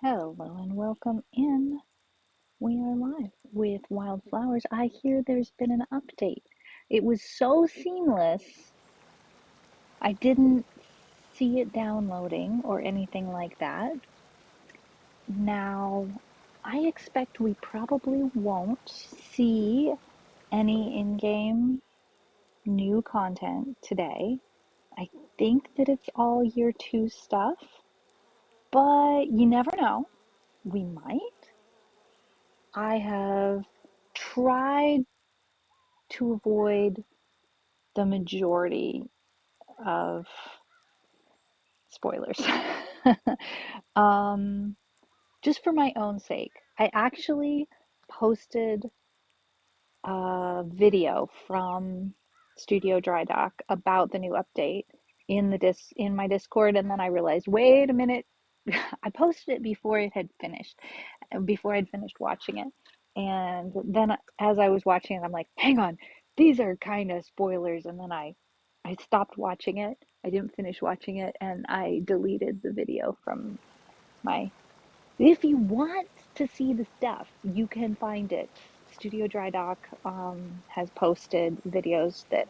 Hello and welcome in. We are live with Wylde Flowers. I hear there's been an update. It was so seamless. I didn't see it downloading or anything like that. Now, I expect we probably won't see any in-game new content today. I think that it's all year two stuff, but you never know. We might. I have tried to avoid the majority of spoilers. um, just for my own sake. I actually posted a video from Studio Dry Dock about the new update in my Discord, and then I realized, wait a minute, I posted it before it had finished, before I'd finished watching it. And then as I was watching it, I'm like, hang on, these are kind of spoilers. And then I stopped watching it. I didn't finish watching it, and I deleted the video from my. If you want to see the stuff, you can find it. Studio Dry Dock has posted videos that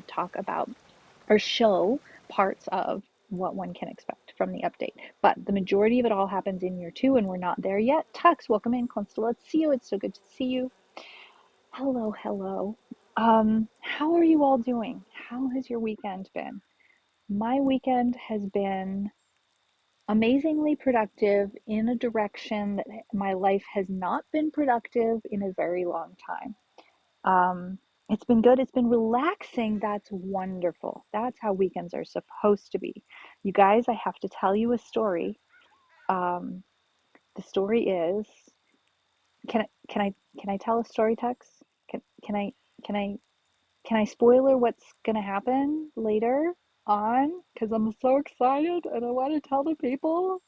talk about or show parts of what one can expect from the update. But the majority of it all happens in year two, and we're not there yet. Tux, welcome in. Constella, let's see you. It's so good to see you. Hello, hello. How are you all doing? How has your weekend been? My weekend has been amazingly productive in a direction that my life has not been productive in a very long time. Um, it's been good. It's been relaxing. That's wonderful. That's how weekends are supposed to be. You guys, I have to tell you a story. Um, the story is, can I tell a story, Tux? Can I can I can I spoiler what's gonna happen later on? Because I'm so excited and I want to tell the people.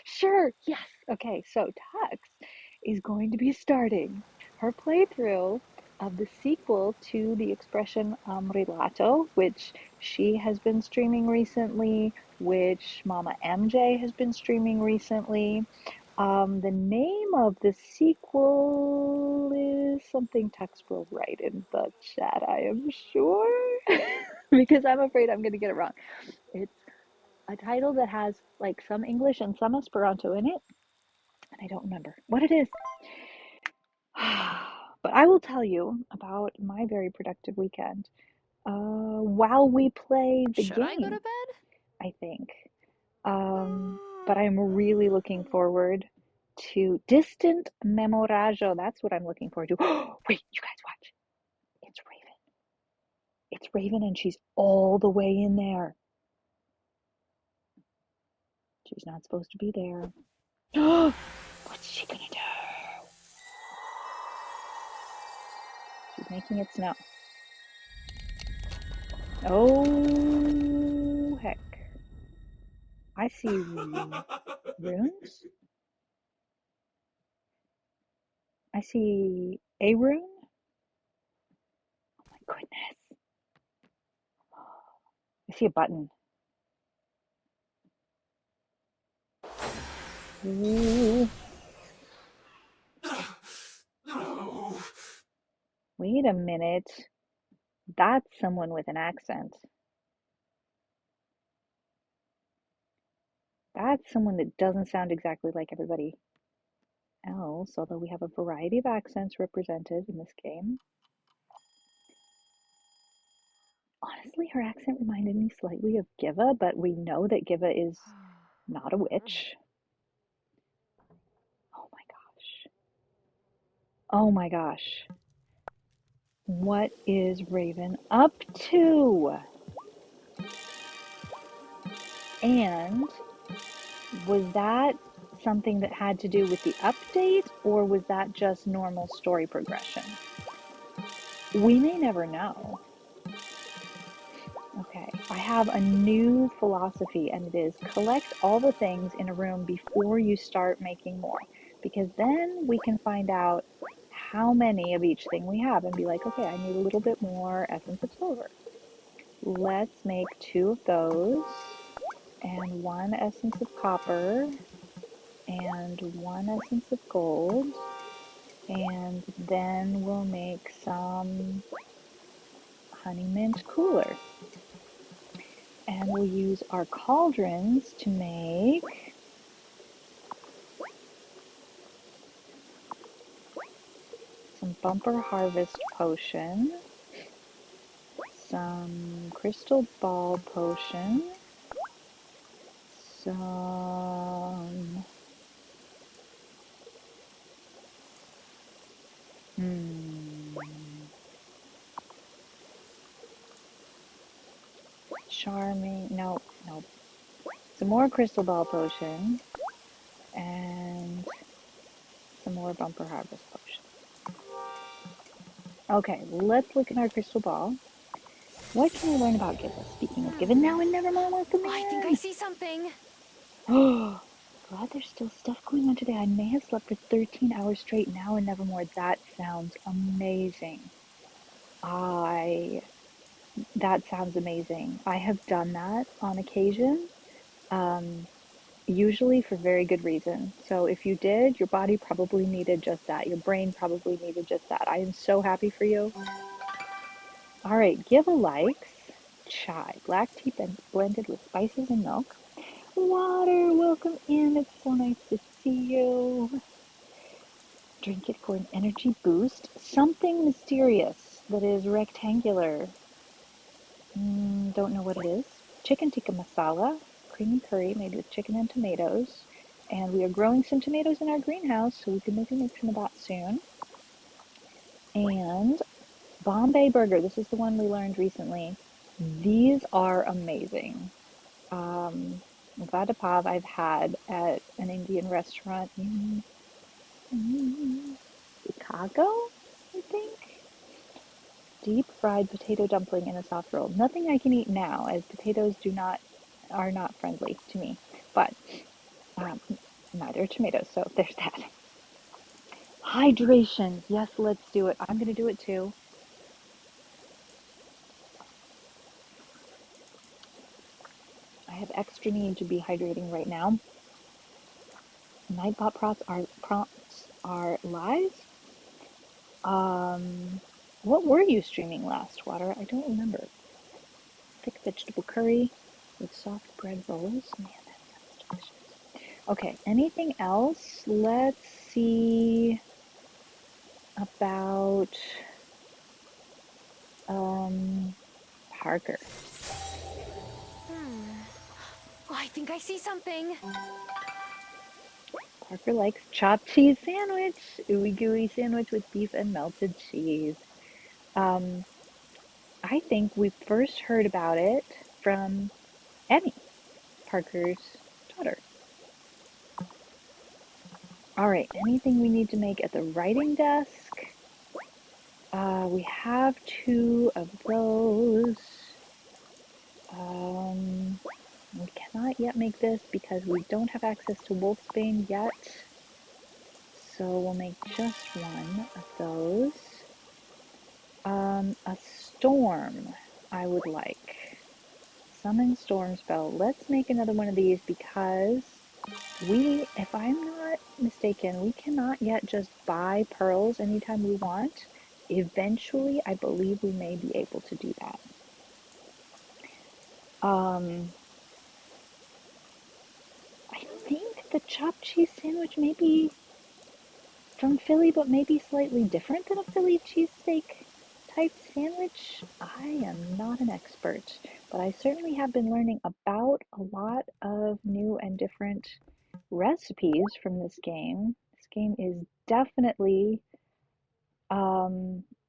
Sure, yes. Okay, so Tux is going to be starting her playthrough of the sequel to the expression Relato, which she has been streaming recently, which Mama MJ has been streaming recently. The name of the sequel is something Tux will write in the chat, I am sure, because I'm afraid I'm going to get it wrong. It's a title that has like some English and some Esperanto in it, and I don't remember what it is. But I will tell you about my very productive weekend while we play the Should I go to game, bed? I think. But I'm really looking forward to Distant Memorajo. That's what I'm looking forward to. Wait, you guys watch. It's Raven. It's Raven, and she's all the way in there. She's not supposed to be there. What's she gonna do? She's making it snow. Oh, heck. I see runes. I see a rune. Oh my goodness. I see a button. Ooh. Wait a minute. That's someone with an accent. That's someone that doesn't sound exactly like everybody else, although we have a variety of accents represented in this game. Honestly, her accent reminded me slightly of Giva, but we know that Giva is not a witch. Oh my gosh. Oh my gosh. What is Raven up to? And was that something that had to do with the update, or was that just normal story progression? We may never know. Okay, I have a new philosophy, and it is collect all the things in a room before you start making more, because then we can find out how many of each thing we have and be like, okay, I need a little bit more essence of silver. Let's make two of those and one essence of copper and 1 essence of gold. And then we'll make some honey mint cooler. And we'll use our cauldrons to make some bumper harvest potion, some crystal ball potion, some charming, nope, nope. Some more crystal ball potion and some more bumper harvest potion. Okay, let's look in our crystal ball. What can we learn about Gibbous? Speaking of Gibbon, now and nevermore, welcome I think I in. see something. Oh, glad there's still stuff going on today. I may have slept for 13 hours straight now and nevermore. That sounds amazing. I That sounds amazing. I have done that on occasion, um, usually for very good reason. So if you did, your body probably needed just that. Your brain probably needed just that. I am so happy for you. All right, Giva likes chai, black tea blended with spices and milk. Water, welcome in. It's so nice to see you. Drink it for an energy boost. Something mysterious that is rectangular. Don't know what it is. Chicken tikka masala, creamy curry made with chicken and tomatoes. And we are growing some tomatoes in our greenhouse, so we can maybe make some of that soon. And Bombay burger. This is the one we learned recently. These are amazing. Vada pav I've had at an Indian restaurant in Chicago, I think. Deep fried potato dumpling in a soft roll. Nothing I can eat now, as potatoes are not friendly to me. But um, neither are tomatoes, so there's that. Hydration. Yes, let's do it. I'm gonna do it too. I have extra need to be hydrating right now. Nightbot prompts are live. Um, what were you streaming last, Water? I don't remember. Thick vegetable curry with soft bread rolls. Man, that sounds delicious. Okay, anything else? Let's see about um Parker. Oh, I think I see something. Parker likes chopped cheese sandwich, ooey gooey sandwich with beef and melted cheese. Um, I think we first heard about it from Emmy, Parker's daughter. All right, anything we need to make at the writing desk? We have two of those. We cannot yet make this because we don't have access to Wolfsbane yet. So we'll make just one of those. A storm, I would like. Summon storm spell. Let's make another one of these because if I'm not mistaken, we cannot yet just buy pearls anytime we want. Eventually, I believe we may be able to do that. Um, I think the chopped cheese sandwich may be from Philly, but maybe slightly different than a Philly cheesesteak type sandwich. I am not an expert, but I certainly have been learning about a lot of new and different recipes from this game. This game is definitely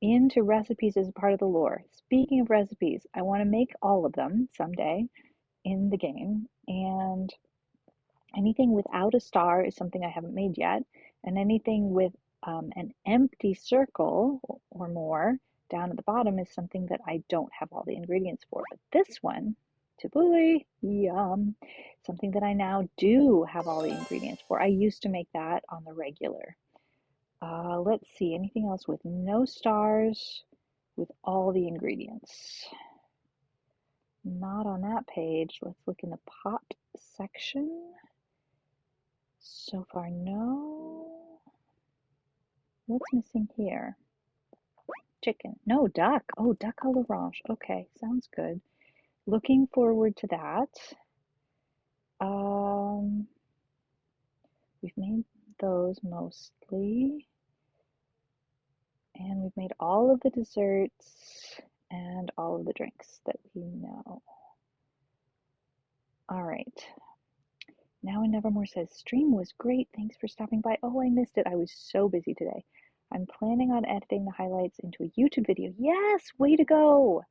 into recipes as a part of the lore. Speaking of recipes, I want to make all of them someday in the game, and anything without a star is something I haven't made yet, and anything with an empty circle or more down at the bottom is something that I don't have all the ingredients for. But this one, tabbouleh, yum, something that I now do have all the ingredients for. I used to make that on the regular. Let's see, anything else with no stars, with all the ingredients? Not on that page. Let's look in the pot section. So far, no. What's missing here? Chicken. No, duck. Oh, duck à l'orange. Okay, sounds good. Looking forward to that. Um, we've made those mostly. And we've made all of the desserts and all of the drinks that we know. All right. Now and Nevermore says, stream was great. Thanks for stopping by. Oh, I missed it. I was so busy today. I'm planning on editing the highlights into a YouTube video. Yes, way to go.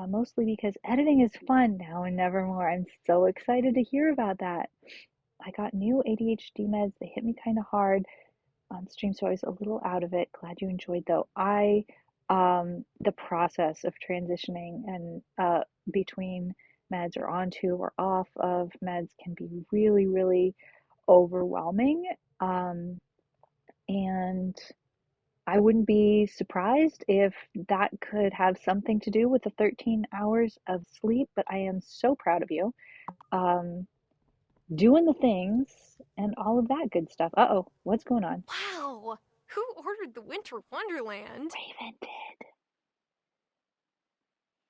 Mostly because editing is fun now and Nevermore. I'm so excited to hear about that. I got new ADHD meds. They hit me kind of hard on stream, so I was a little out of it. Glad you enjoyed though. The process of transitioning and between meds or onto or off of meds can be really, really overwhelming. And I wouldn't be surprised if that could have something to do with the 13 hours of sleep, but I am so proud of you. Um, Doing the things and all of that good stuff. Uh-oh, what's going on? Wow! Who ordered the Winter Wonderland? Raven did.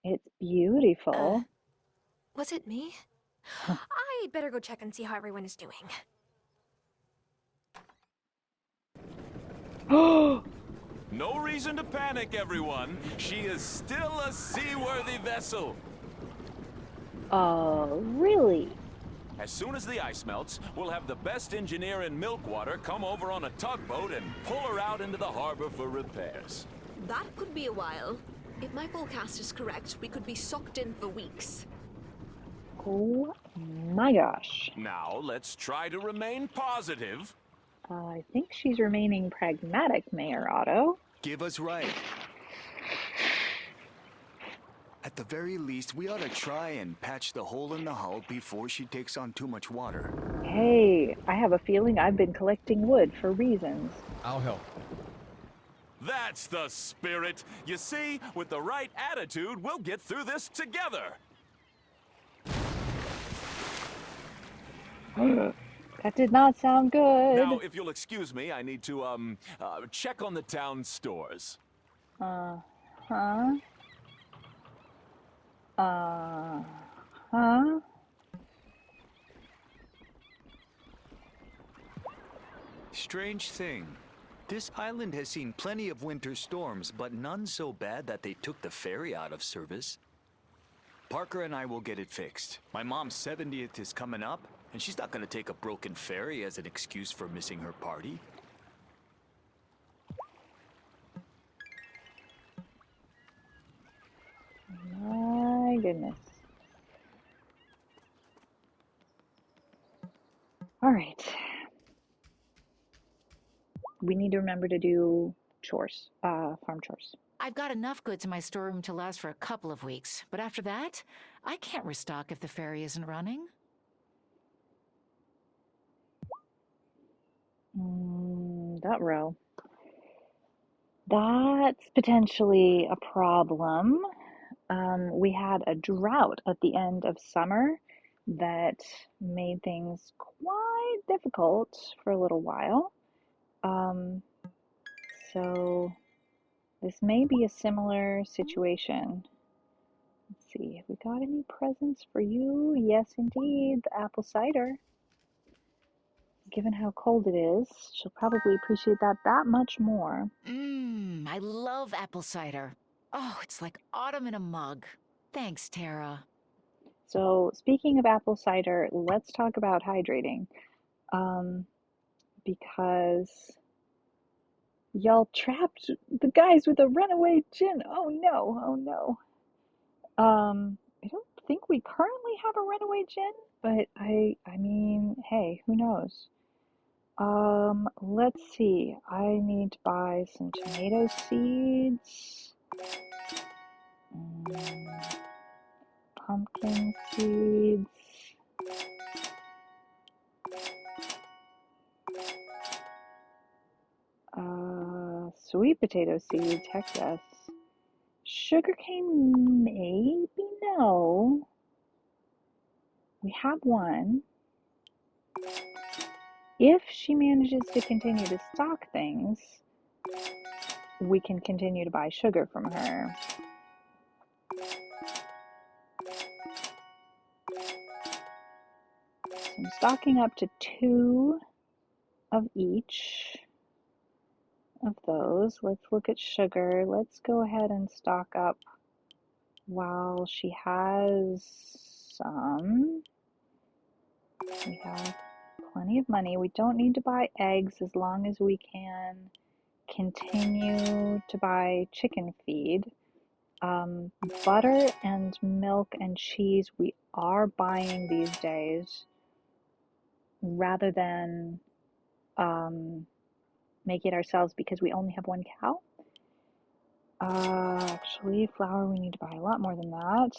It's Uh, beautiful. was it me? I better go check and see how everyone is doing. Oh, No reason to panic, everyone. She is still a seaworthy vessel. really? As soon as the ice melts, we'll have the best engineer in Milkwater come over on a tugboat and pull her out into the harbor for repairs. That could be a while. If my forecast is correct, we could be sucked in for weeks. Oh my gosh. Now, let's try to remain positive. I think she's remaining pragmatic, Mayor Otto. Give us right. At the very least, we ought to try and patch the hole in the hull before she takes on too much water. Hey, I have a feeling I've been collecting wood for reasons. I'll help. That's the spirit. You see, with the right attitude, we'll get through this together. That did not sound good. Now, if you'll excuse me, I need to, check on the town stores. Huh? Huh? Strange thing. This island has seen plenty of winter storms, but none so bad that they took the ferry out of service. Parker and I will get it fixed. My mom's 70th is coming up, and she's not gonna take a broken ferry as an excuse for missing her party. My goodness. All right. We need to remember to do chores, farm chores. I've got enough goods in my storeroom to last for a couple of weeks, but after that, I can't restock if the ferry isn't running. That row. That's potentially a problem. We had a drought at the end of summer that made things quite difficult for a little while. Um, so this may be a similar situation. Let's see, have we got any presents for you? Yes, indeed, the apple cider. Given how cold it is, she'll probably appreciate that much more. I love apple cider. Oh, it's like autumn in a mug. Thanks, Tara. So, speaking of apple cider, let's talk about hydrating. Um, because y'all trapped the guys with a runaway gin. Oh no, oh no. I don't think we currently have a runaway gin, but I mean, hey, who knows? Let's see. I need to buy some tomato seeds, pumpkin seeds, sweet potato seeds, heck yes. Sugarcane, maybe no. We have one. If she manages to continue to stock things, we can continue to buy sugar from her. So I'm stocking up to 2 of each of those. Let's look at sugar. Let's go ahead and stock up while she has some. We have plenty of money. We don't need to buy eggs as long as we can continue to buy chicken feed. Butter and milk and cheese we are buying these days rather than make it ourselves because we only have 1 cow. Actually, flour we need to buy a lot more than that.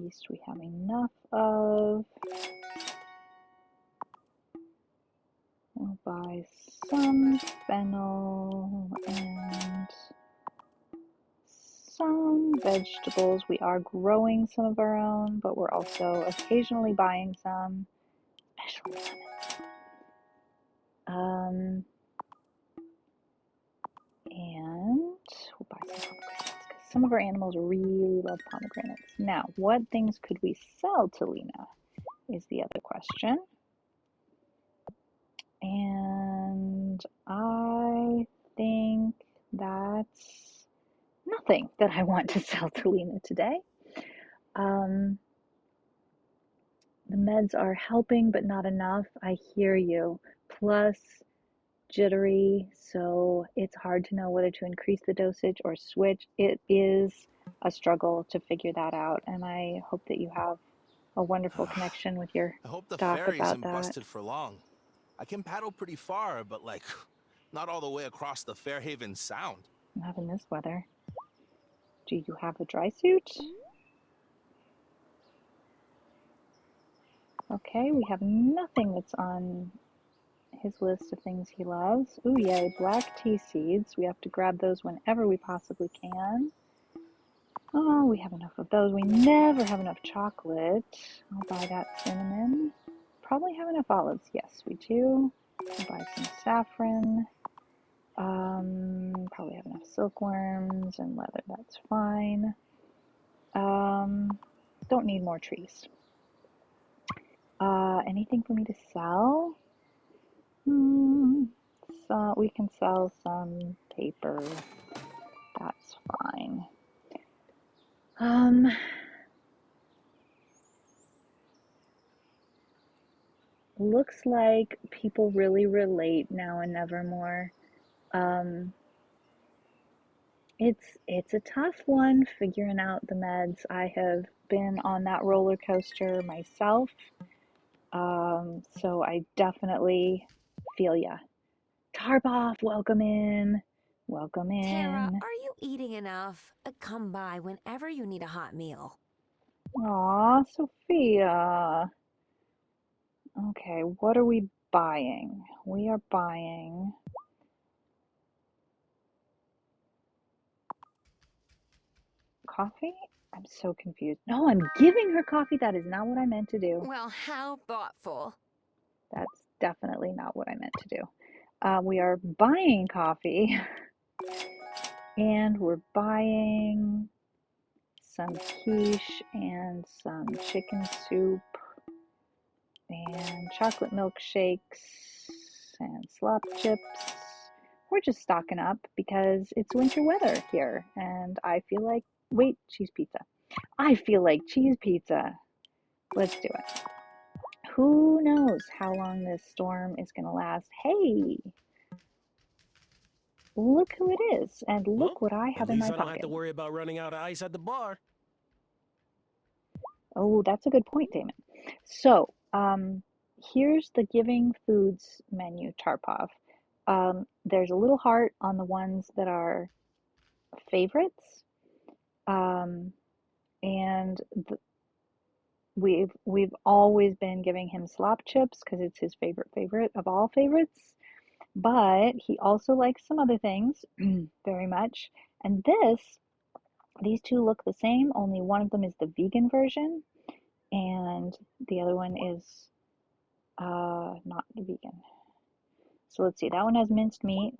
Yeast we have enough of. We'll buy some fennel and some vegetables. We are growing some of our own, but we're also occasionally buying some, especially lemons. And we'll buy some pomegranates because some of our animals really love pomegranates. Now, what things could we sell to Lena is the other question. And I think that's nothing that I want to sell to Lena today. The meds are helping, but not enough. I hear you. Plus, jittery, so it's hard to know whether to increase the dosage or switch. It is a struggle to figure that out, and I hope that you have a wonderful connection with your I hope the doc ferry about isn't that. busted for long. I can paddle pretty far, but like, not all the way across the Fairhaven Sound. Not in this weather. Do you have a dry suit? Okay, we have nothing that's on his list of things he loves. Ooh, yay, black tea seeds. We have to grab those whenever we possibly can. Oh, we have enough of those. We never have enough chocolate. I'll buy that cinnamon. Probably have enough olives. Yes, we do. We'll buy some saffron. Probably have enough silkworms and leather. That's fine. Don't need more trees. Anything for me to sell? So we can sell some paper. That's fine. Looks like people really relate now in Nevermore. It's a tough one figuring out the meds. I have been on that roller coaster myself, so I definitely feel ya. Tarboff, welcome in. Welcome Tara, in. are you eating enough? Come by whenever you need a hot meal. Aw, Sophia. Okay, what are we buying? We are buying coffee? I'm so confused. No, I'm giving her coffee. That is not what I meant to do. Well, how thoughtful. That's definitely not what I meant to do. We are buying coffee and we're buying some quiche and some chicken soup and chocolate milkshakes and slop chips. We're just stocking up because it's winter weather here and I feel like, wait, cheese pizza. I feel like cheese pizza. Let's do it. Who knows how long this storm is going to last? Hey, look who it is, and Well, look what I at have in least my I don't have to pocket. worry about running out of ice at the bar. Oh, that's a good point, Damon. So, here's the Giving Foods menu, Tarpov. There's a little heart on the ones that are favorites, um, and we've always been giving him slop chips because it's his favorite of all favorites. But he also likes some other things very much. And this These two look the same, only one of them is the vegan version, and the other one is not vegan. So let's see, that one has minced meat,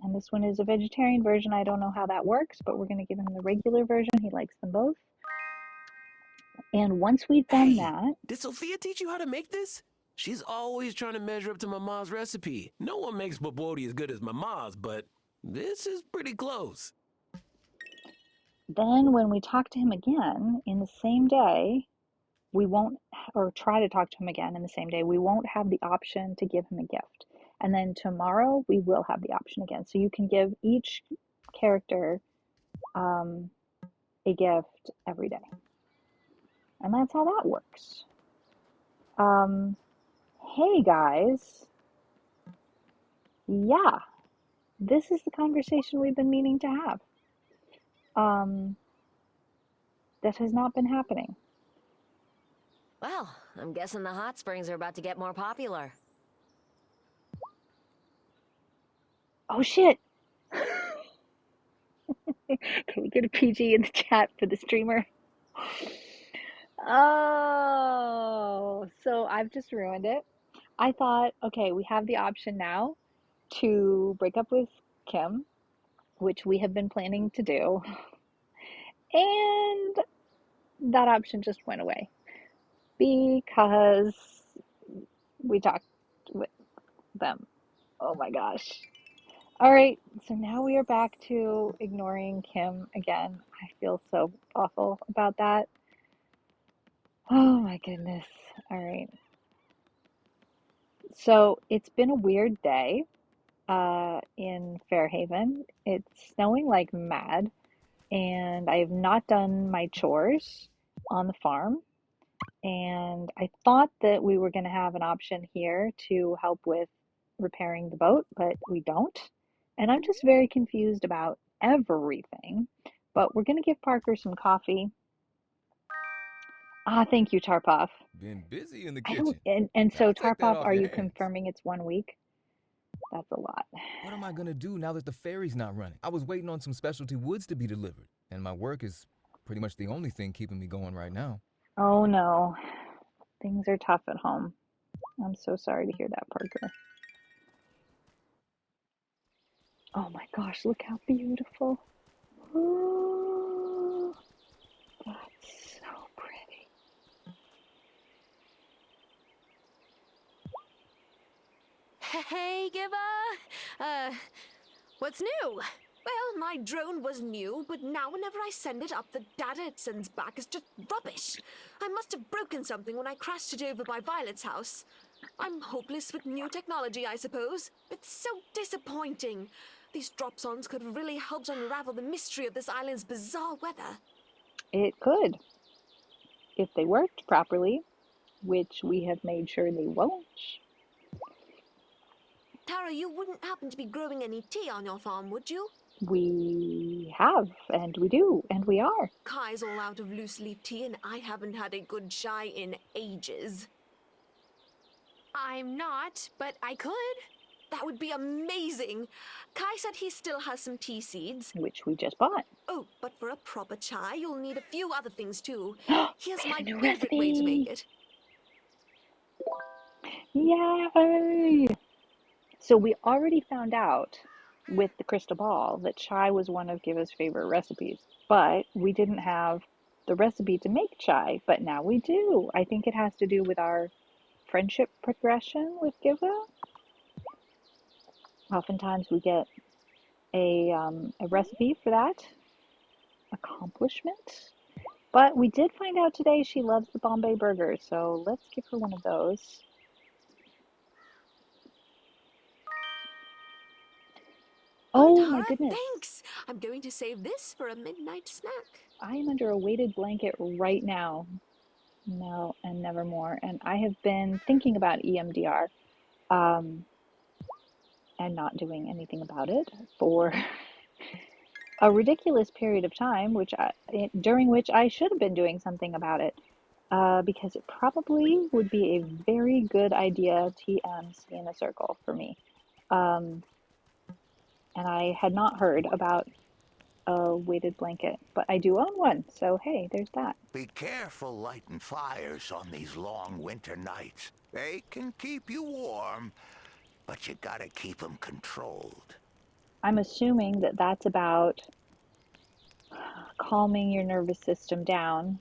and this one is a vegetarian version. I don't know how that works, but we're going to give him the regular version. He likes them both. And once we've done Hey, that, did Sophia teach you how to make this? She's always trying to measure up to Mama's recipe. No one makes babodi as good as Mama's, but this is pretty close. then when we talk to him again in the same day, we won't, or try to talk to him again in the same day, we won't have the option to give him a gift. And then tomorrow we will have the option again. So you can give each character a gift every day. And that's how that works. Hey guys, yeah, this is the conversation we've been meaning to have. That has not been happening. Well, I'm guessing the hot springs are about to get more popular. Oh shit! Can we get a PG in the chat for the streamer? Oh, so I've just ruined it. I thought, okay, we have the option now to break up with Kim, which we have been planning to do, and that option just went away because we talked with them. Oh my gosh. All right, so now we are back to ignoring Kim again. I feel so awful about that. Oh my goodness. All right. So it's been a weird day in Fairhaven. It's snowing like mad, and I have not done my chores on the farm. And I thought that we were going to have an option here to help with repairing the boat, but we don't. And I'm just very confused about everything. But we're going to give Parker some coffee. Ah, thank you, Tarpov. Been busy in the I don't, kitchen. and so I'll take that Tarpov, off are your you hands. confirming it's 1 week? That's a lot. What am I gonna do now that the ferry's not running? I was waiting on some specialty woods to be delivered, and my work is pretty much the only thing keeping me going right now. Oh no, things are tough at home. I'm so sorry to hear that, Parker. Oh my gosh, look how beautiful. Oh, that's so pretty. Hey, Giva. What's new? Well, my drone was new, but now whenever I send it up, the data it sends back is just rubbish. I must have broken something when I crashed it over by Violet's house. I'm hopeless with new technology, I suppose. It's so disappointing. These drop-ons could have really helped unravel the mystery of this island's bizarre weather. It could, if they worked properly, which we have made sure they won't. Tara, you wouldn't happen to be growing any tea on your farm, would you? We have, and we do, and we are. Kai's all out of loose leaf tea, and I haven't had a good chai in ages. I'm not, but I could. That would be amazing. Kai said he still has some tea seeds. Which we just bought. Oh, but for a proper chai, you'll need a few other things too. Here's We have my a new favorite way to make recipe. it. Yay! So we already found out with the crystal ball that chai was one of Giva's favorite recipes, but we didn't have the recipe to make chai, but now we do. I think it has to do with our friendship progression with Giva. Oftentimes we get a recipe for that accomplishment. But we did find out today she loves the Bombay burger, so let's give her one of those. Oh, Oh my Tara, goodness. thanks. I'm going to save this for a midnight snack. I am under a weighted blanket right now. Now and nevermore. And I have been thinking about EMDR and not doing anything about it for a ridiculous period of time, during which I should have been doing something about it, because it probably would be a very good idea, TMC in a circle for me. And I had not heard about a weighted blanket, but I do own one, so hey, there's that. Be careful lighting fires on these long winter nights. They can keep you warm, but you gotta keep 'em controlled. I'm assuming that that's about calming your nervous system down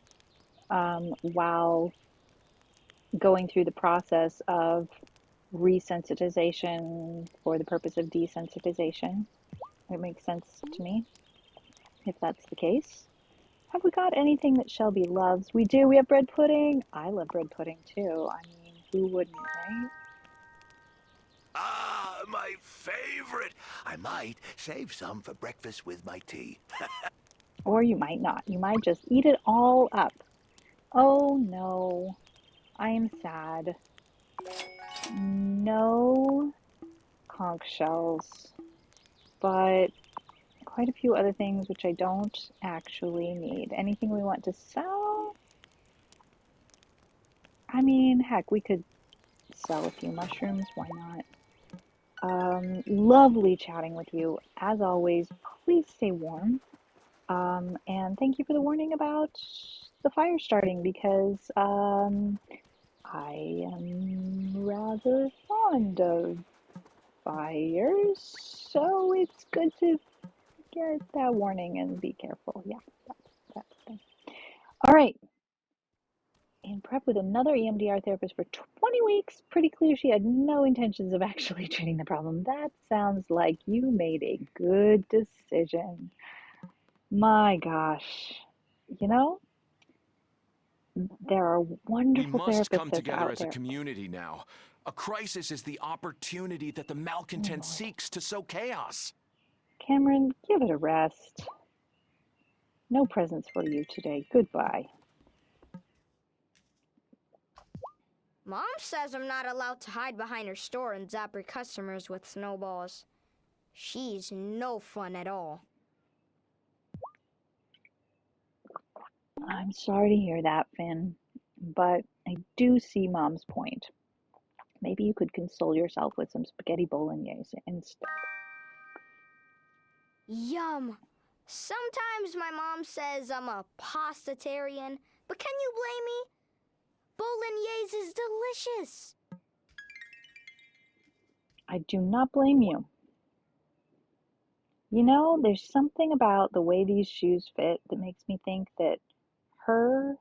while going through the process of resensitization for the purpose of desensitization. It makes sense to me if that's the case. Have we got anything that Shelby loves? We do. We have bread pudding. I love bread pudding too. I mean, who wouldn't, right? Ah, my favorite! I might save some for breakfast with my tea. Or you might not. You might just eat it all up. Oh no, I am sad. No conch shells, but quite a few other things which I don't actually need. Anything we want to sell? I mean, heck, we could sell a few mushrooms. Why not? Lovely chatting with you. As always, please stay warm. And thank you for the warning about the fire starting because I am rather fond of fires, so it's good to get that warning and be careful. Yeah, that's the thing. All right. In prep with another EMDR therapist for 20 weeks, pretty clear she had no intentions of actually treating the problem. That sounds like you made a good decision. My gosh. You know, there are We wonderful must come therapists together out as a there. community now. A crisis is the opportunity that the Oh, malcontent Lord. seeks to sow chaos. Cameron, give it a rest. No presents for you today. Goodbye. Mom says I'm not allowed to hide behind her store and zap her customers with snowballs. She's no fun at all. I'm sorry to hear that, Finn, but I do see Mom's point. Maybe you could console yourself with some spaghetti bolognese instead. Yum. Sometimes my mom says I'm a pastatarian, but can you blame me? Bolognese is delicious. I do not blame you. You know, there's something about the way these shoes fit that makes me think that her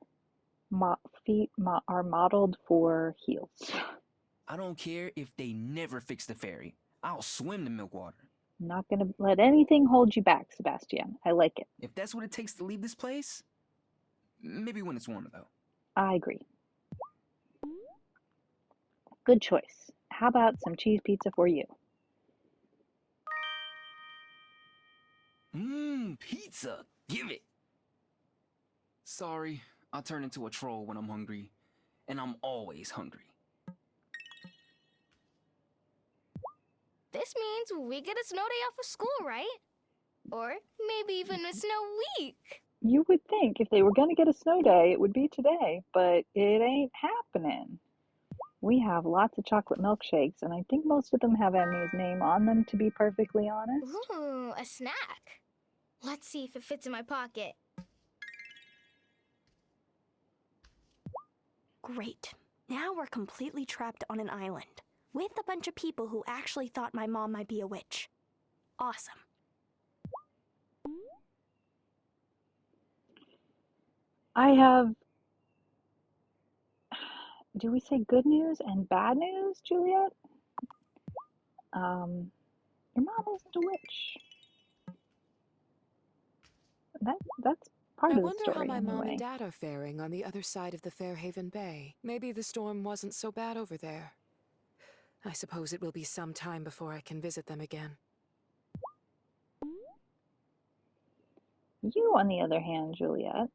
feet are modeled for heels. I don't care if they never fix the ferry. I'll swim the milk water. I'm not going to let anything hold you back, Sebastian. I like it. If that's what it takes to leave this place, maybe when it's warmer, though. I agree. Good choice. How about some cheese pizza for you? Pizza. Give it. Sorry, I turn into a troll when I'm hungry. And I'm always hungry. This means we get a snow day off of school, right? Or maybe even a snow week. You would think if they were going to get a snow day, it would be today, but it ain't happening. We have lots of chocolate milkshakes, and I think most of them have Emmy's name on them, to be perfectly honest. Ooh, a snack. Let's see if it fits in my pocket. Great. Now we're completely trapped on an island with a bunch of people who actually thought my mom might be a witch. Awesome. I have, do we say good news and bad news, Juliet? Your mom isn't a witch. That's part I of the wonder how story, my mom and anyway. dad are faring on the other side of the Fairhaven Bay. Maybe the storm wasn't so bad over there. I suppose it will be some time before I can visit them again. You, on the other hand, Juliet.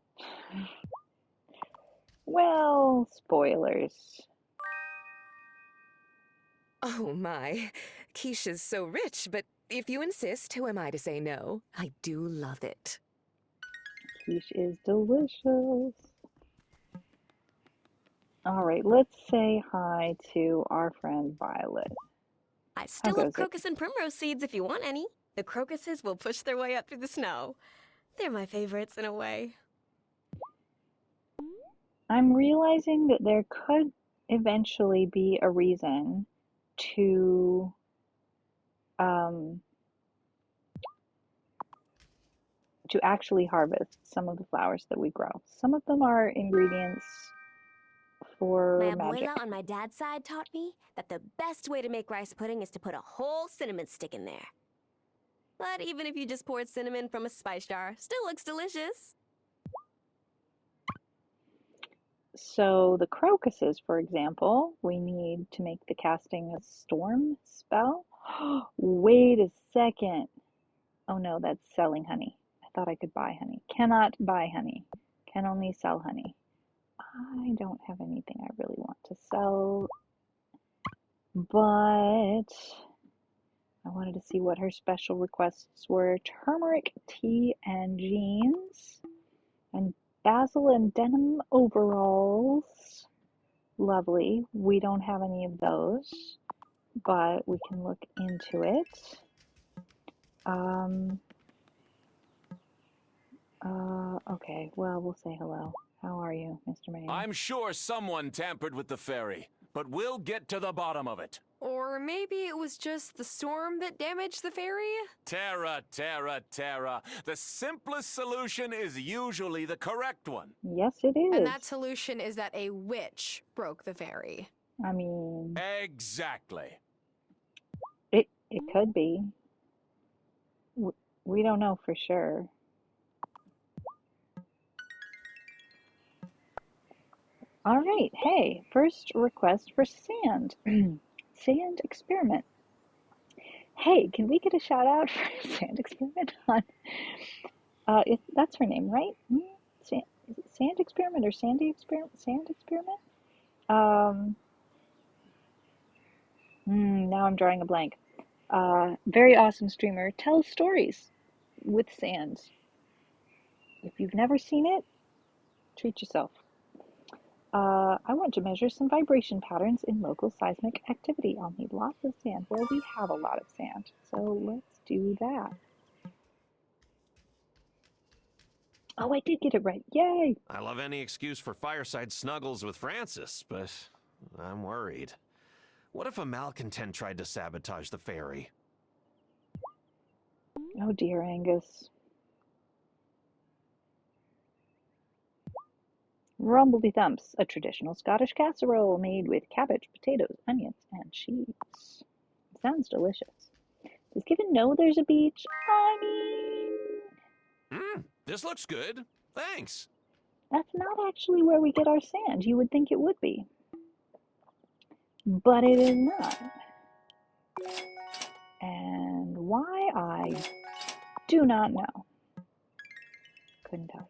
Well, spoilers. Oh my. Keisha's so rich, but if you insist, who am I to say no? I do love it. Quiche is delicious. All right, let's say hi to our friend Violet. I How still have goes it? crocus and primrose seeds if you want any. The crocuses will push their way up through the snow. They're my favorites in a way. I'm realizing that there could eventually be a reason to um, actually harvest some of the flowers that we grow. Some of them are ingredients My for magic. abuela on my dad's side taught me that the best way to make rice pudding is to put a whole cinnamon stick in there. But even if you just poured cinnamon from a spice jar, still looks delicious. So the crocuses, for example, we need to make the casting a storm spell. Wait a second. Oh no, that's selling honey. I thought I could buy honey. Cannot buy honey. Can only sell honey. I don't have anything I really want to sell, but I wanted to see what her special requests were. Turmeric tea and jeans, and basil and denim overalls. Lovely. We don't have any of those, but we can look into it. Okay, well, we'll say hello. How are you, Mr. Mayor? I'm sure someone tampered with the ferry, but we'll get to the bottom of it. Or maybe it was just the storm that damaged the ferry? Terra, Terra, Terra. The simplest solution is usually the correct one. Yes, it is. And that solution is that a witch broke the ferry. I mean... Exactly. It could be. We don't know for sure. All right, hey, first request for sand. Sand experiment. Hey, can we get a shout out for sand experiment on, that's her name, right? Is it sand experiment or sandy experiment? Sand experiment? Now I'm drawing a blank. Very awesome streamer, tells stories with sand. If you've never seen it, treat yourself. I want to measure some vibration patterns in local seismic activity. I'll need lots of sand. Well, we have a lot of sand, so let's do that. Oh, I did get it right. Yay! I love any excuse for fireside snuggles with Francis, but I'm worried. What if a malcontent tried to sabotage the ferry? Oh dear, Angus. Rumbledy Thumps, a traditional Scottish casserole made with cabbage, potatoes, onions, and cheese. Sounds delicious. Does Given know there's a beach? I mean... This looks good. Thanks. That's not actually where we get our sand. You would think it would be. But it is not. And why, I do not know. Couldn't tell you.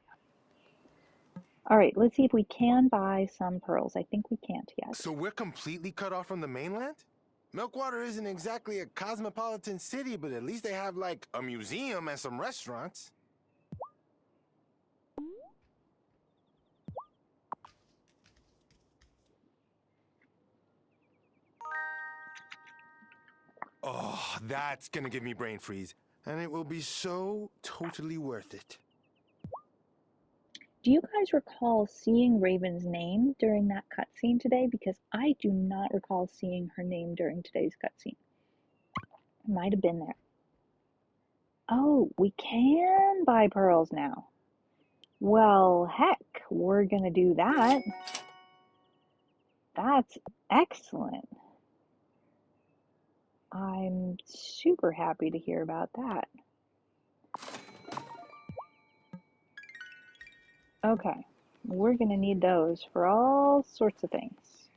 All right, let's see if we can buy some pearls. I think we can't yet. So we're completely cut off from the mainland? Milkwater isn't exactly a cosmopolitan city, but at least they have, like, a museum and some restaurants. Oh, that's gonna give me brain freeze. And it will be so totally worth it. Do you guys recall seeing Raven's name during that cutscene today? Because I do not recall seeing her name during today's cutscene. It might have been there. Oh, we can buy pearls now. Well, heck, we're gonna do that. That's excellent. I'm super happy to hear about that. Okay, we're gonna need those for all sorts of things.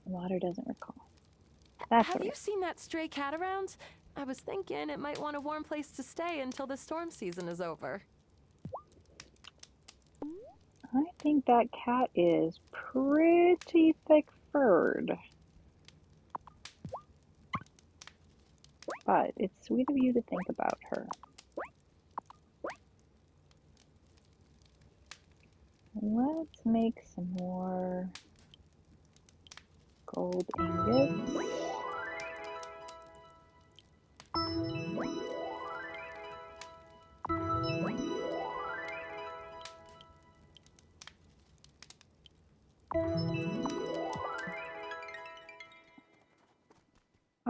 Water doesn't recall. That's Have all you right. seen that stray cat around? I was thinking it might want a warm place to stay until the storm season is over. I think that cat is pretty thick-furred. But it's sweet of you to think about her. Let's make some more gold ingots.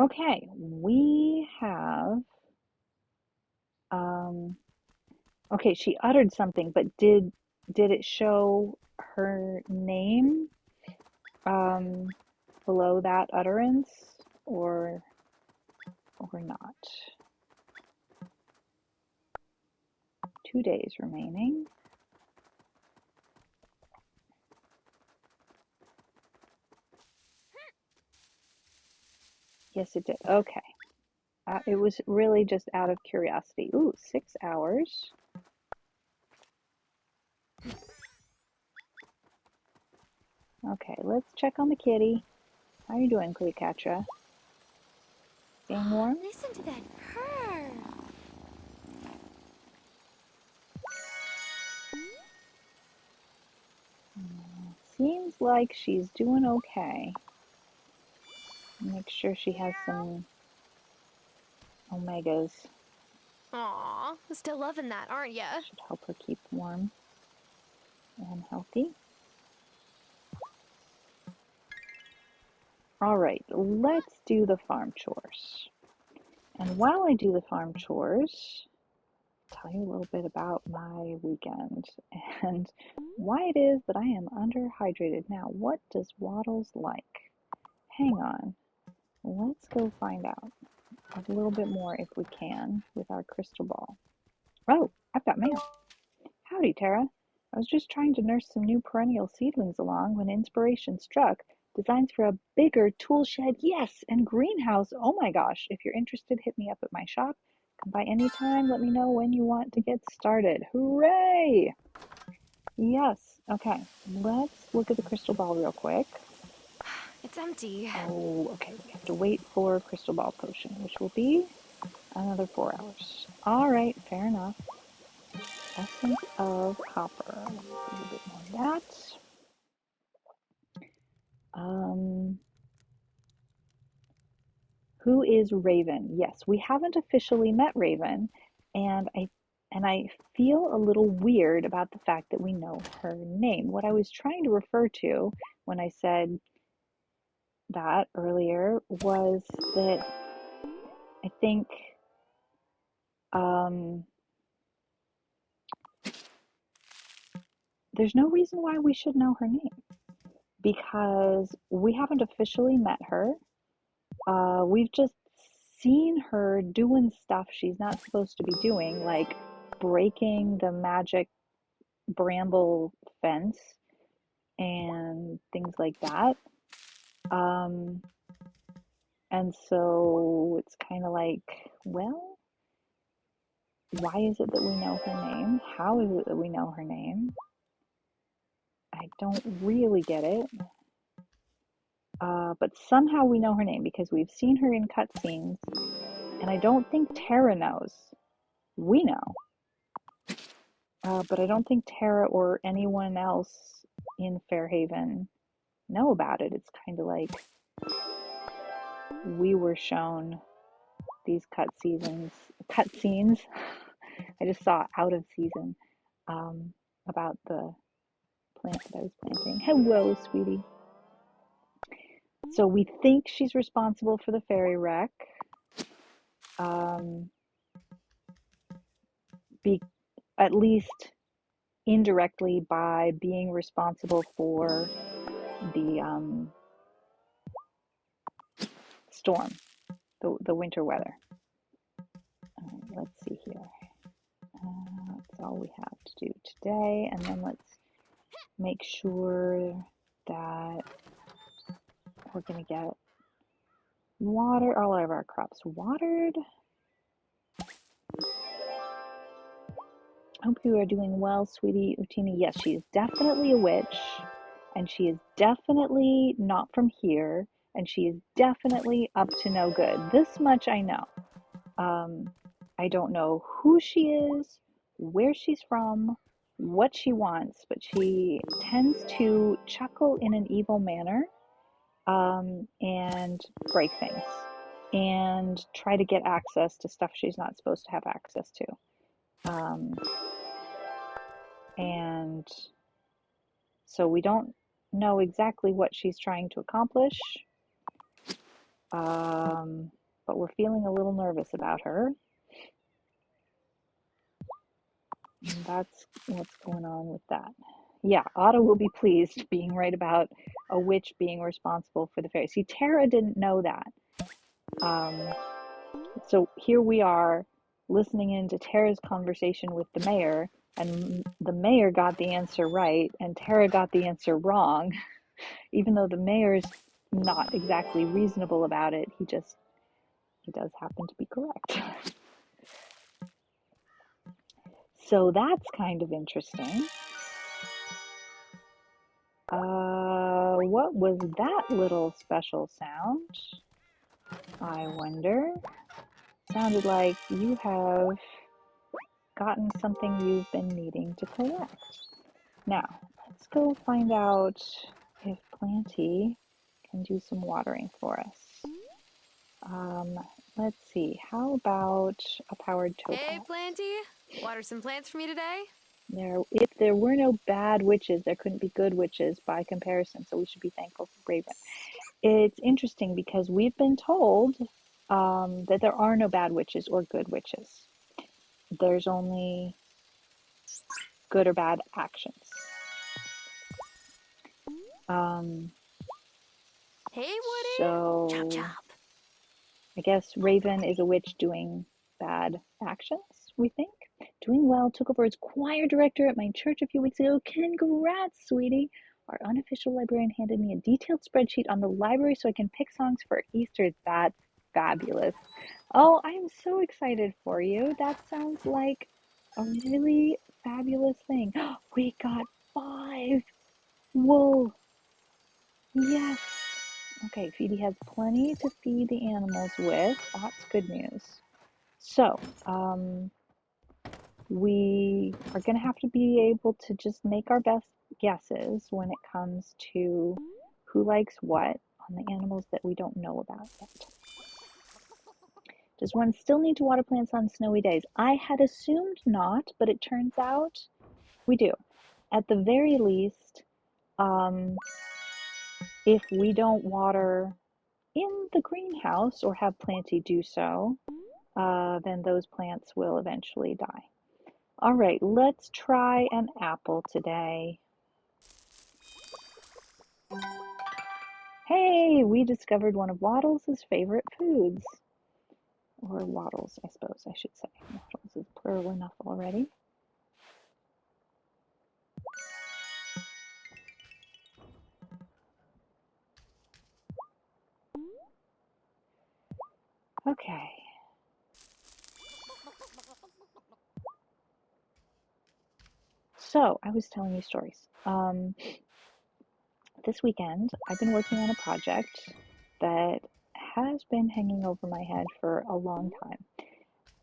Okay, we have, okay, she uttered something, but did it show her name below that utterance or not? 2 days remaining. Yes, it did. Okay. It was really just out of curiosity. Ooh, 6 hours. Okay, let's check on the kitty. How are you doing, Cleopatra? Staying warm? Listen to that purr. Seems like she's doing okay. Make sure she has some omegas. Aw, still loving that, aren't ya? Should help her keep warm and healthy. All right, let's do the farm chores. And while I do the farm chores, I'll tell you a little bit about my weekend and why it is that I am underhydrated. Now, what does Waddles like? Hang on. Let's go find out a little bit more if we can with our crystal ball. Oh, I've got mail. Howdy, Tara. I was just trying to nurse some new perennial seedlings along when inspiration struck. Designs for a bigger tool shed, yes, and greenhouse. Oh my gosh, if you're interested, hit me up at my shop. Come by anytime. Let me know when you want to get started. Hooray! Yes, okay. Let's look at the crystal ball real quick. It's empty. Oh, okay. We have to wait for crystal ball potion, which will be another 4 hours. All right, fair enough. Essence of copper. Let's do a little bit more of that. Who is Raven? Yes, we haven't officially met Raven, and I feel a little weird about the fact that we know her name. What I was trying to refer to when I said that earlier was that I think there's no reason why we should know her name because we haven't officially met her. We've just seen her doing stuff she's not supposed to be doing, like breaking the magic bramble fence and things like that. And so it's kind of like, well, why is it that we know her name? How is it that we know her name? I don't really get it. But somehow we know her name because we've seen her in cutscenes, and I don't think Tara knows. We know. But I don't think Tara or anyone else in Fairhaven know about it. It's kind of like we were shown these cutscenes. I just saw out of season about the plant that I was planting. Hello, sweetie. So we think she's responsible for the fairy wreck. At least indirectly by being responsible for the storm, the winter weather. Let's see here. That's all we have to do today. And then let's make sure that we're going to get all of our crops watered. Hope you are doing well, sweetie Utina. Yes, she is definitely a witch, and she is definitely not from here, and she is definitely up to no good. This much I know. I don't know who she is, where she's from, what she wants, but she tends to chuckle in an evil manner and break things and try to get access to stuff she's not supposed to have access to. And so we don't know exactly what she's trying to accomplish. But we're feeling a little nervous about her. And that's what's going on with that. Yeah, Otto will be pleased being right about a witch being responsible for the fairy. See, Tara didn't know that. So here we are listening into Tara's conversation with the mayor, and the mayor got the answer right, and Tara got the answer wrong. Even though the mayor's not exactly reasonable about it, he does happen to be correct. So that's kind of interesting. What was that little special sound? I wonder. Sounded like you have gotten something you've been needing to collect. Now, let's go find out if Planty can do some watering for us. Let's see, how about a powered towpath? Hey, Planty. Water some plants for me today? If there were no bad witches, there couldn't be good witches by comparison, so we should be thankful for Raven. It's interesting because we've been told that there are no bad witches or good witches. There's only good or bad actions. Hey, Woody. So, Chop chop. I guess Raven is a witch doing bad actions, we think. Doing well, took over as choir director at my church a few weeks ago. Congrats, sweetie. Our unofficial librarian handed me a detailed spreadsheet on the library so I can pick songs for Easter. That's fabulous. Oh, I am so excited for you. That sounds like a really fabulous thing. We got 5 wool. Yes. Okay, Phoebe has plenty to feed the animals with. That's good news. So, we are going to have to be able to just make our best guesses when it comes to who likes what on the animals that we don't know about yet. Does one still need to water plants on snowy days? I had assumed not, but it turns out we do. At the very least, if we don't water in the greenhouse or have Planty do so, then those plants will eventually die. All right, let's try an apple today. Hey, we discovered one of Waddles' favorite foods. Or Waddles, I suppose I should say. Waddles is plural enough already. Okay. So, I was telling you stories. This weekend, I've been working on a project that has been hanging over my head for a long time.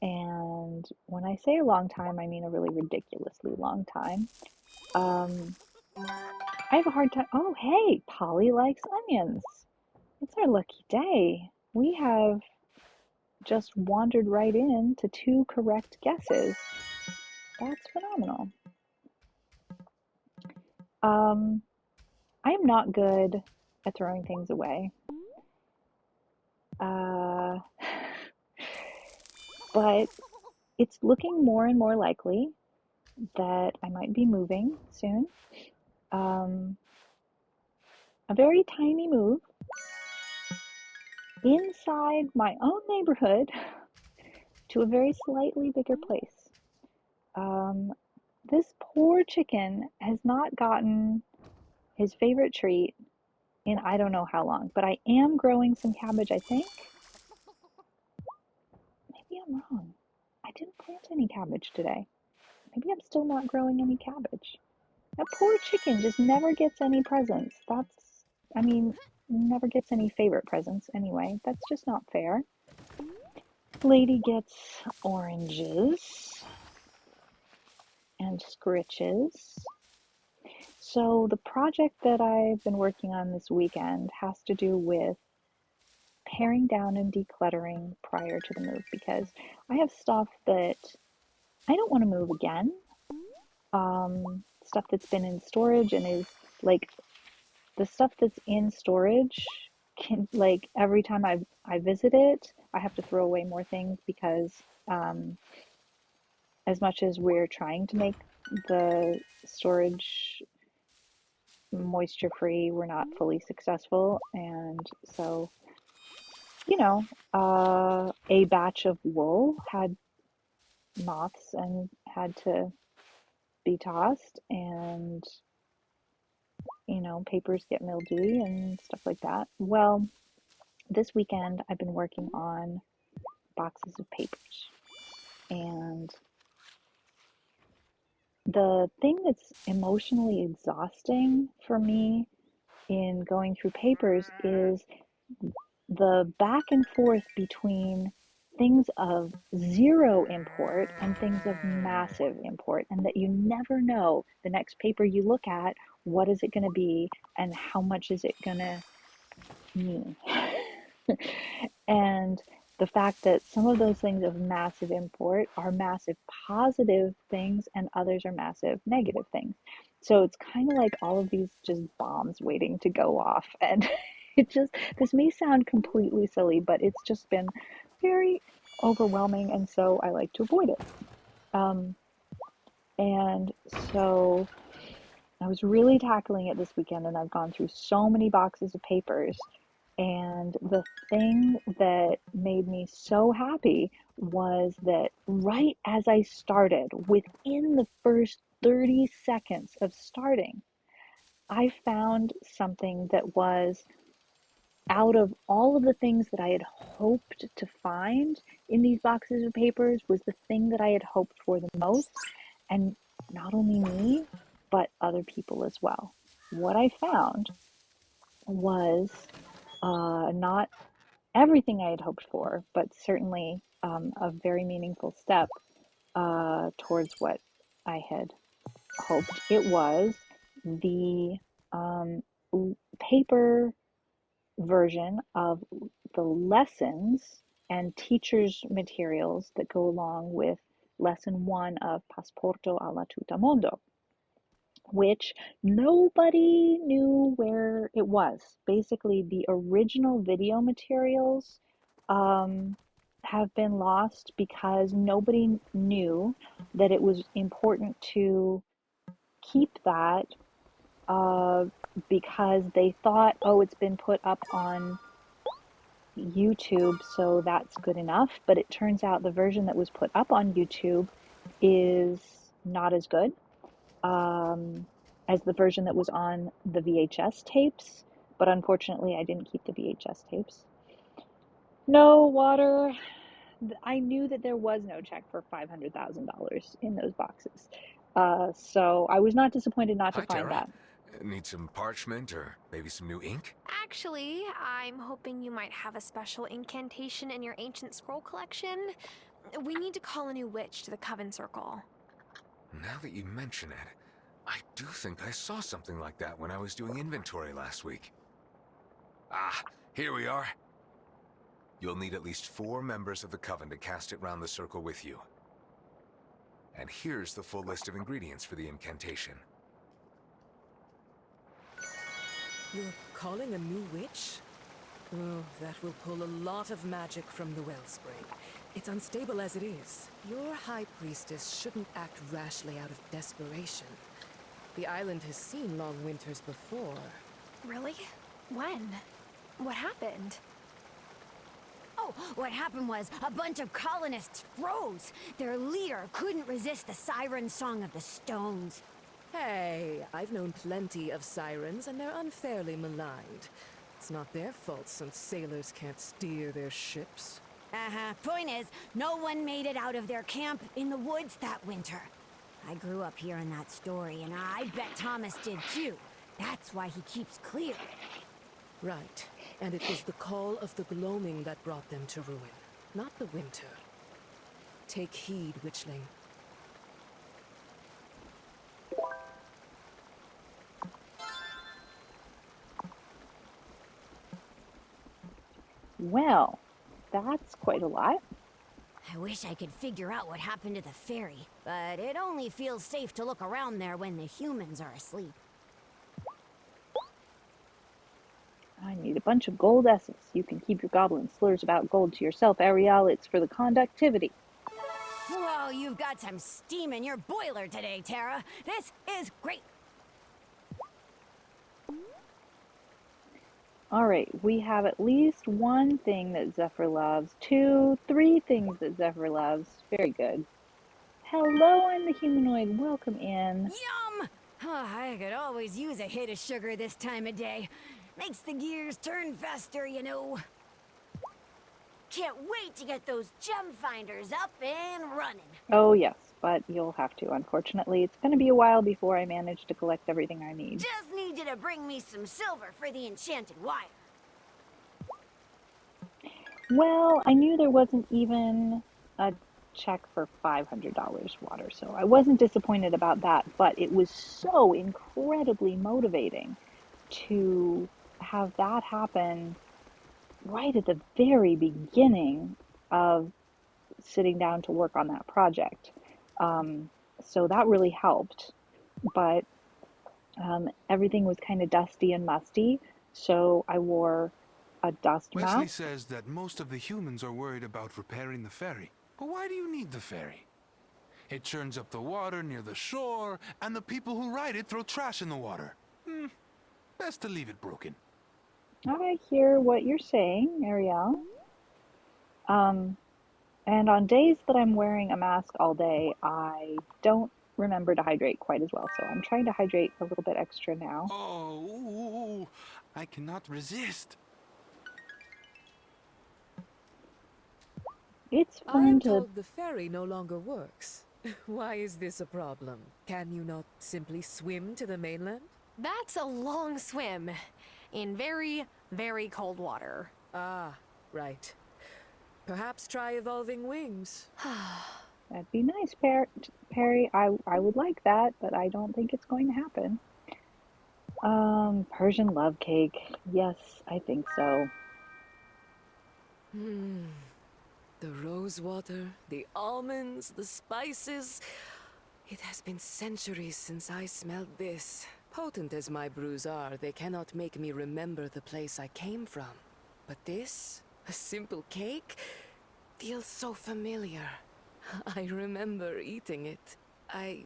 And when I say a long time, I mean a really ridiculously long time. I have a hard time. Oh, hey, Polly likes onions. It's our lucky day. We have just wandered right into 2 correct guesses. That's phenomenal. I am not good at throwing things away. But it's looking more and more likely that I might be moving soon. A very tiny move inside my own neighborhood to a very slightly bigger place. This poor chicken has not gotten his favorite treat in I don't know how long, but I am growing some cabbage, I think. Maybe I'm wrong. I didn't plant any cabbage today. Maybe I'm still not growing any cabbage. That poor chicken just never gets any presents. Never gets any favorite presents anyway. That's just not fair. Lady gets oranges and scritches. So the project that I've been working on this weekend has to do with paring down and decluttering prior to the move because I have stuff that I don't want to move again. Stuff that's been in storage and is like the stuff that's in storage like every time I visit it, I have to throw away more things because as much as we're trying to make the storage moisture free, we're not fully successful. And so, a batch of wool had moths and had to be tossed, and papers get mildewy and stuff like that. Well, this weekend I've been working on boxes of papers, and the thing that's emotionally exhausting for me in going through papers is the back and forth between things of zero import and things of massive import, and that you never know the next paper you look at, what is it going to be and how much is it going to mean. And the fact that some of those things of massive import are massive positive things and others are massive negative things. So it's kind of like all of these just bombs waiting to go off. And this may sound completely silly, but it's just been very overwhelming. And so I like to avoid it. Um, and so I was really tackling it this weekend, and I've gone through so many boxes of papers. And the thing that made me so happy was that right as I started, within the first 30 seconds of starting, I found something that was, out of all of the things that I had hoped to find in these boxes of papers, was the thing that I had hoped for the most. And not only me, but other people as well. What I found was not everything I had hoped for, but certainly a very meaningful step towards what I had hoped. It was the um, paper version of the lessons and teachers' materials that go along with lesson one of Passporto alla Tutamondo, which nobody knew where it was. Basically, the original video materials um, have been lost because nobody knew that it was important to keep that uh, because they thought, oh, it's been put up on YouTube, so that's good enough. But it turns out the version that was put up on YouTube is not as good as the version that was on the VHS tapes, but unfortunately I didn't keep the VHS tapes. No water. I knew that there was no check for $500,000 in those boxes. So I was not disappointed not to Hi, find Tara. that. Need some parchment or maybe some new ink? Actually, I'm hoping you might have a special incantation in your ancient scroll collection. We need to call a new witch to the Coven Circle. Now that you mention it, I do think I saw something like that when I was doing inventory last week. Ah, here we are. You'll need at least 4 members of the Coven to cast it round the circle with you. And here's the full list of ingredients for the incantation. You're calling a new witch? Oh, that will pull a lot of magic from the wellspring. It's unstable as it is. Your high priestess shouldn't act rashly out of desperation. The island has seen long winters before. Really? When? What happened? Oh, what happened was a bunch of colonists froze. Their leader couldn't resist the siren song of the stones. Hey, I've known plenty of sirens, and they're unfairly maligned. It's not their fault some sailors can't steer their ships. Point is, no one made it out of their camp in the woods that winter. I grew up hearing that story, and I bet Thomas did too. That's why he keeps clear. Right, and it was the call of the gloaming that brought them to ruin, not the winter. Take heed, witchling. Well, that's quite a lot. I wish I could figure out what happened to the ferry, but it only feels safe to look around there when the humans are asleep. I need a bunch of gold essence. You can keep your goblin slurs about gold to yourself, Ariel. It's for the conductivity. Whoa, you've got some steam in your boiler today, Tara. This is great. All right, we have at least one thing that Zephyr loves. 2, 3 things that Zephyr loves. Very good. Hello, I'm the humanoid. Welcome in. Yum! Oh, I could always use a hit of sugar this time of day. Makes the gears turn faster, you know. Can't wait to get those gem finders up and running. Oh, yes, but you'll have to. Unfortunately, it's going to be a while before I manage to collect everything I need. Just need you to bring me some silver for the enchanted wire. Well, I knew there wasn't even a check for $500 water, so I wasn't disappointed about that, but it was so incredibly motivating to have that happen right at the very beginning of sitting down to work on that project. So that really helped, but everything was kind of dusty and musty, so I wore a dust Wesley mask. says that most of the humans are worried about repairing the ferry. But why do you need the ferry? It churns up the water near the shore, and the people who ride it throw trash in the water. Best to leave it broken. I hear what you're saying, Ariel. And on days that I'm wearing a mask all day, I don't remember to hydrate quite as well. So I'm trying to hydrate a little bit extra now. Oh, I cannot resist. It's I fun am to... told the ferry no longer works. Why is this a problem? Can you not simply swim to the mainland? That's a long swim in very, very cold water. Ah, right. Perhaps try evolving wings. That'd be nice, Perry. I would like that, but I don't think it's going to happen. Persian love cake. Yes, I think so. The rose water, the almonds, the spices. It has been centuries since I smelled this. Potent as my brews are, they cannot make me remember the place I came from. But this, a simple cake, feels so familiar. I remember eating it. I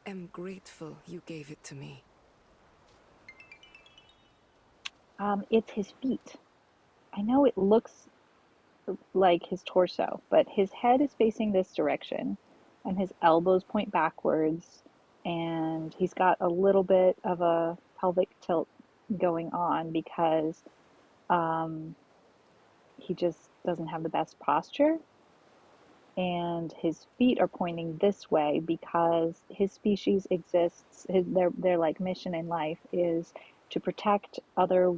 am grateful you gave it to me. It's his feet. I know it looks like his torso, but his head is facing this direction and his elbows point backwards, and he's got a little bit of a pelvic tilt going on because he just doesn't have the best posture. And his feet are pointing this way because his species exists, their like mission in life is to protect other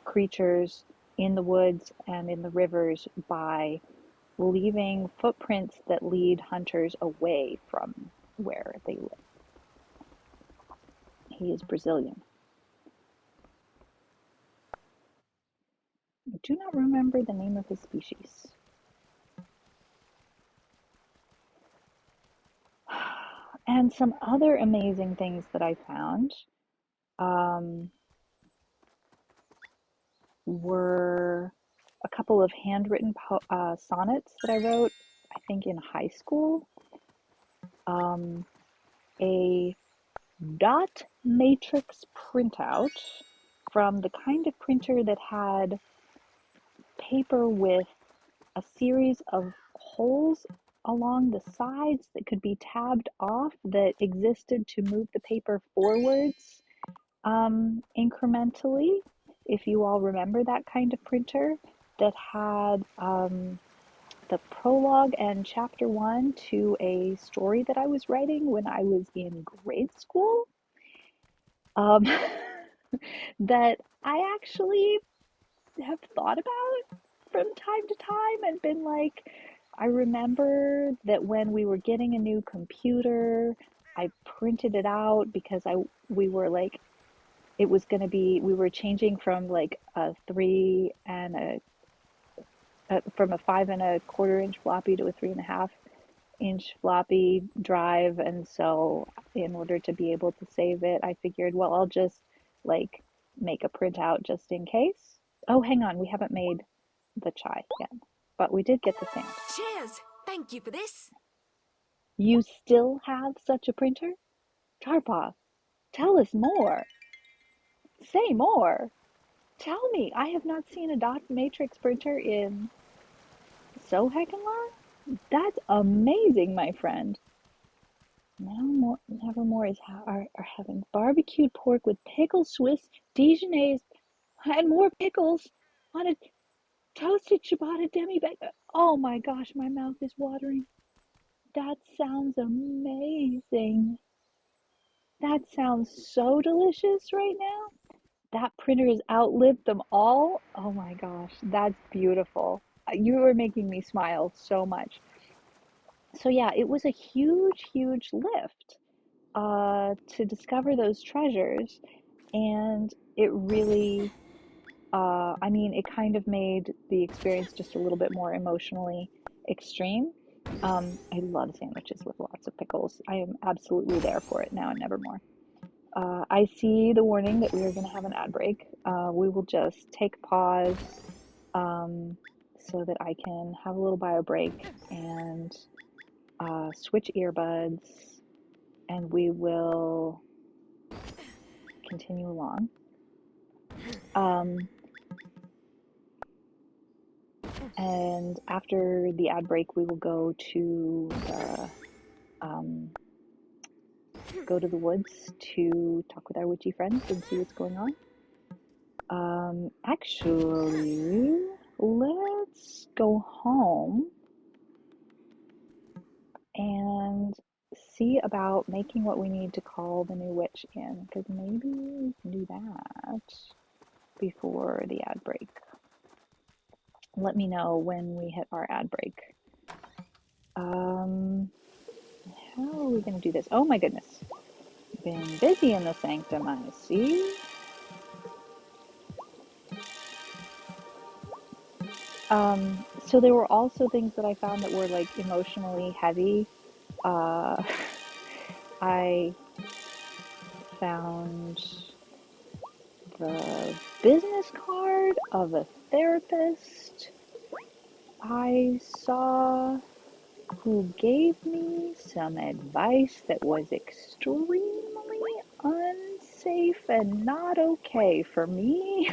creatures in the woods and in the rivers by leaving footprints that lead hunters away from where they live. He is Brazilian. I do not remember the name of his species. And some other amazing things that I found were a couple of handwritten sonnets that I wrote, I think in high school. A dot matrix printout from the kind of printer that had paper with a series of holes along the sides that could be tabbed off that existed to move the paper forwards incrementally. If you all remember that kind of printer that had the prologue and chapter 1 to a story that I was writing when I was in grade school, that I actually have thought about from time to time and been like, I remember that when we were getting a new computer, I printed it out because we were like, it was going to be, we were changing from like a 3 and from a 5 1/4 inch floppy to a 3 1/2 inch floppy drive. And so in order to be able to save it, I figured, well, I'll just like make a printout just in case. Oh, hang on, we haven't made the chai yet, but we did get the sand. Cheers! Thank you for this. You still have such a printer? Tarpa, tell us more. Say more. Tell me, I have not seen a dot matrix printer in so heckin' long. That's amazing, my friend. Now more, nevermore is are having barbecued pork with pickled Swiss Dijonnaise and more pickles on a toasted ciabatta demi-bacon. Oh my gosh, my mouth is watering. That sounds amazing. That sounds so delicious right now. That printer has outlived them all. Oh my gosh, that's beautiful. You are making me smile so much. So yeah, it was a huge, huge lift to discover those treasures, and it really, I mean, it kind of made the experience just a little bit more emotionally extreme. I love sandwiches with lots of pickles. I am absolutely there for it now and nevermore. I see the warning that we are going to have an ad break. We will just take pause so that I can have a little bio break and switch earbuds, and we will continue along. And after the ad break, we will go to the woods to talk with our witchy friends and see what's going on. Actually, let's go home and see about making what we need to call the new witch in, because maybe we can do that before the ad break. Let me know when we hit our ad break. How are we going to do this? Oh my goodness. Been busy in the sanctum, I see. So there were also things that I found that were like emotionally heavy. Uh, I found the business card of a therapist I saw who gave me some advice that was extremely unsafe and not okay for me.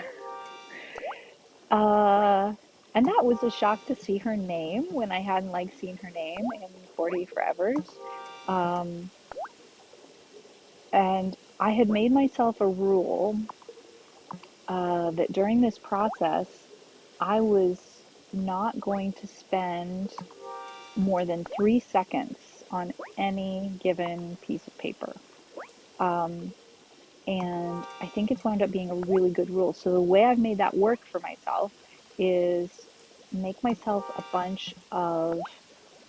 And that was a shock to see her name when I hadn't like seen her name in 40 forevers. Um, and I had made myself a rule that during this process, I was not going to spend more than 3 seconds on any given piece of paper. And I think it's wound up being a really good rule. So the way I've made that work for myself is make myself a bunch of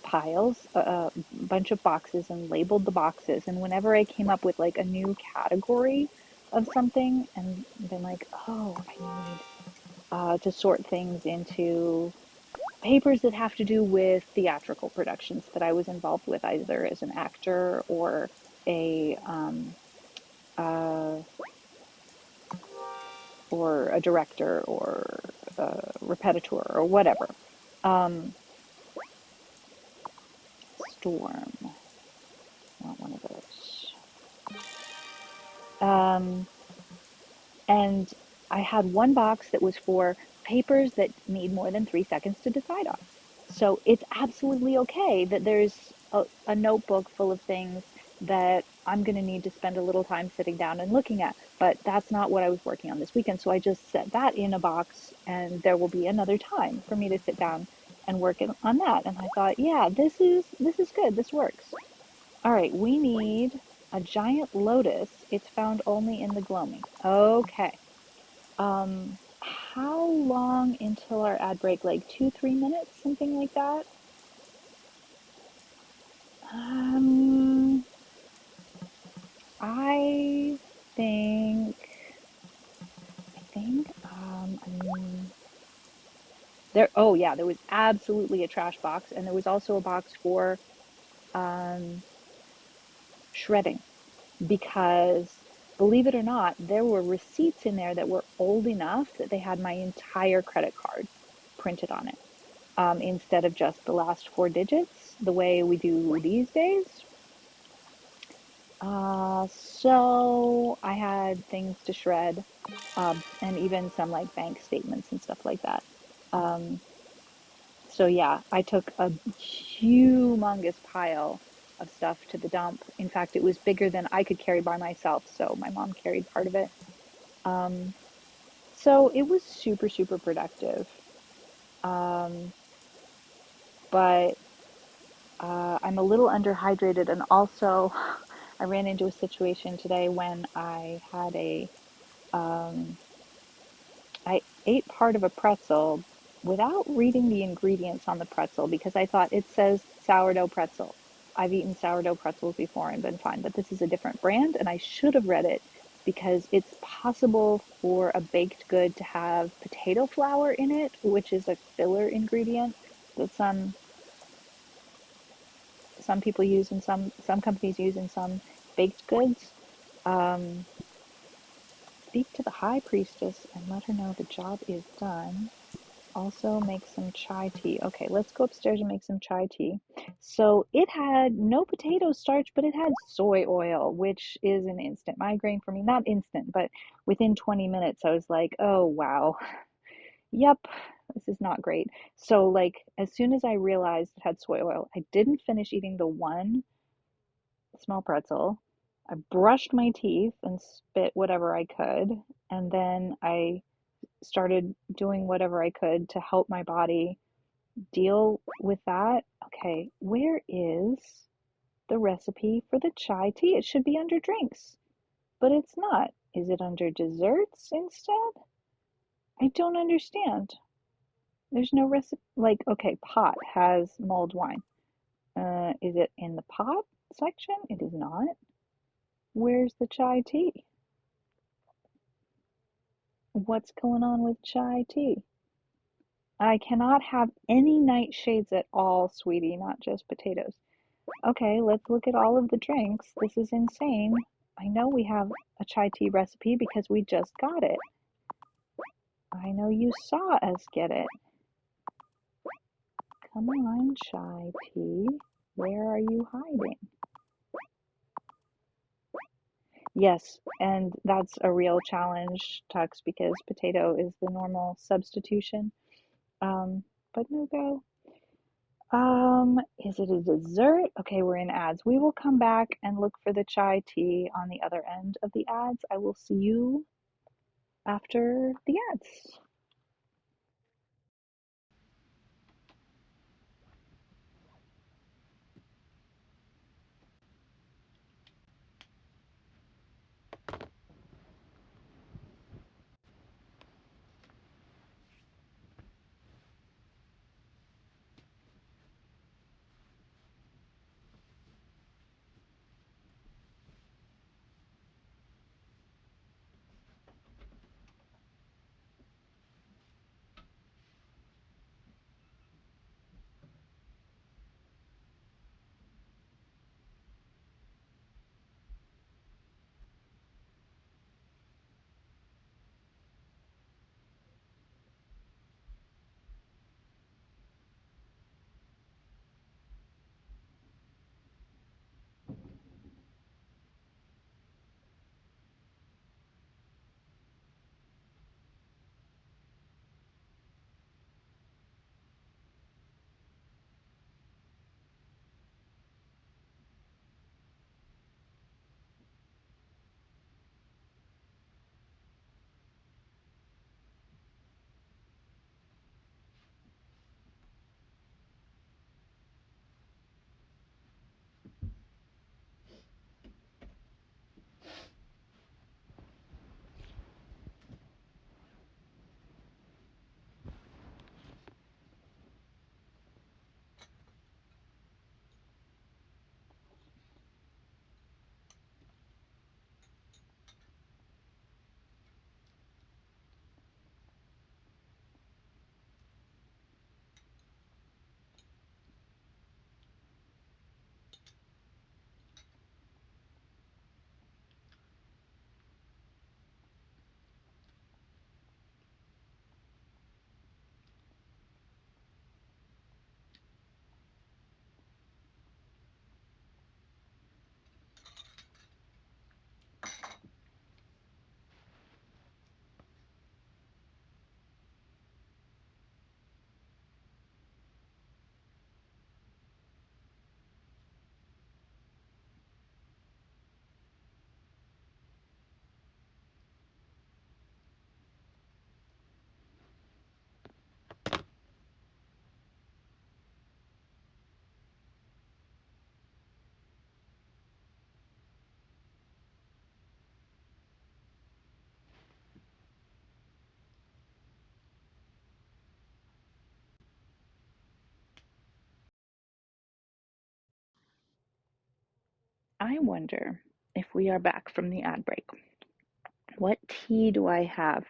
piles, a bunch of boxes, and labeled the boxes. And whenever I came up with like a new category of something and been like, oh, I need to sort things into papers that have to do with theatrical productions that I was involved with, either as an actor or a uh, or a director or a repetiteur or whatever. Storm, not one of those. And I had one box that was for papers that need more than 3 seconds to decide on. So it's absolutely okay that there's a notebook full of things that I'm going to need to spend a little time sitting down and looking at. But that's not what I was working on this weekend. So I just set that in a box, and there will be another time for me to sit down and work on that. And I thought, yeah, this is good. This works. All right, we need a giant lotus. It's found only in the gloaming. Okay. How long until our ad break? Like 2, 3 minutes, something like that? Um, I think, there, oh yeah, there was absolutely a trash box, and there was also a box for, um, shredding, because believe it or not, there were receipts in there that were old enough that they had my entire credit card printed on it, instead of just the last four digits, the way we do these days. So I had things to shred, and even some like bank statements and stuff like that. Um, so yeah, I took a humongous pile of stuff to the dump. In fact, it was bigger than I could carry by myself, so my mom carried part of it. Um, so it was super, super productive. Um, but I'm a little underhydrated, and also I ran into a situation today when um, I ate part of a pretzel without reading the ingredients on the pretzel because I thought it says sourdough pretzel. I've eaten sourdough pretzels before and been fine, but this is a different brand, and I should have read it because it's possible for a baked good to have potato flour in it, which is a filler ingredient that some people use and some companies use in some baked goods. Um, Speak to the high priestess and let her know the job is done. Also make some chai tea. Okay, let's go upstairs and make some chai tea. So it had no potato starch, but it had soy oil, which is an instant migraine for me. Not instant, but within 20 minutes, I was like, oh, wow. Yep, this is not great. So, like, as soon as I realized it had soy oil, I didn't finish eating the one small pretzel. I brushed my teeth and spit whatever I could, and then I started doing whatever I could to help my body deal with that. Okay, where is the recipe for the chai tea? It should be under drinks, but it's not. Is it under desserts instead? I don't understand. There's no recipe. Like, okay, pot has mulled wine. Is it in the pot section? It is not. Where's the chai tea? What's going on with chai tea? I cannot have any nightshades at all, sweetie, not just potatoes. Okay, let's look at all of the drinks. This is insane. I know we have a chai tea recipe because we just got it. I know you saw us get it. Come on, chai tea. Where are you hiding? Yes, and that's a real challenge, Tux, because potato is the normal substitution. But no go. Is it a dessert? Okay, we're in ads. We will come back and look for the chai tea on the other end of the ads. I will see you after the ads. I wonder if we are back from the ad break. What tea do I have?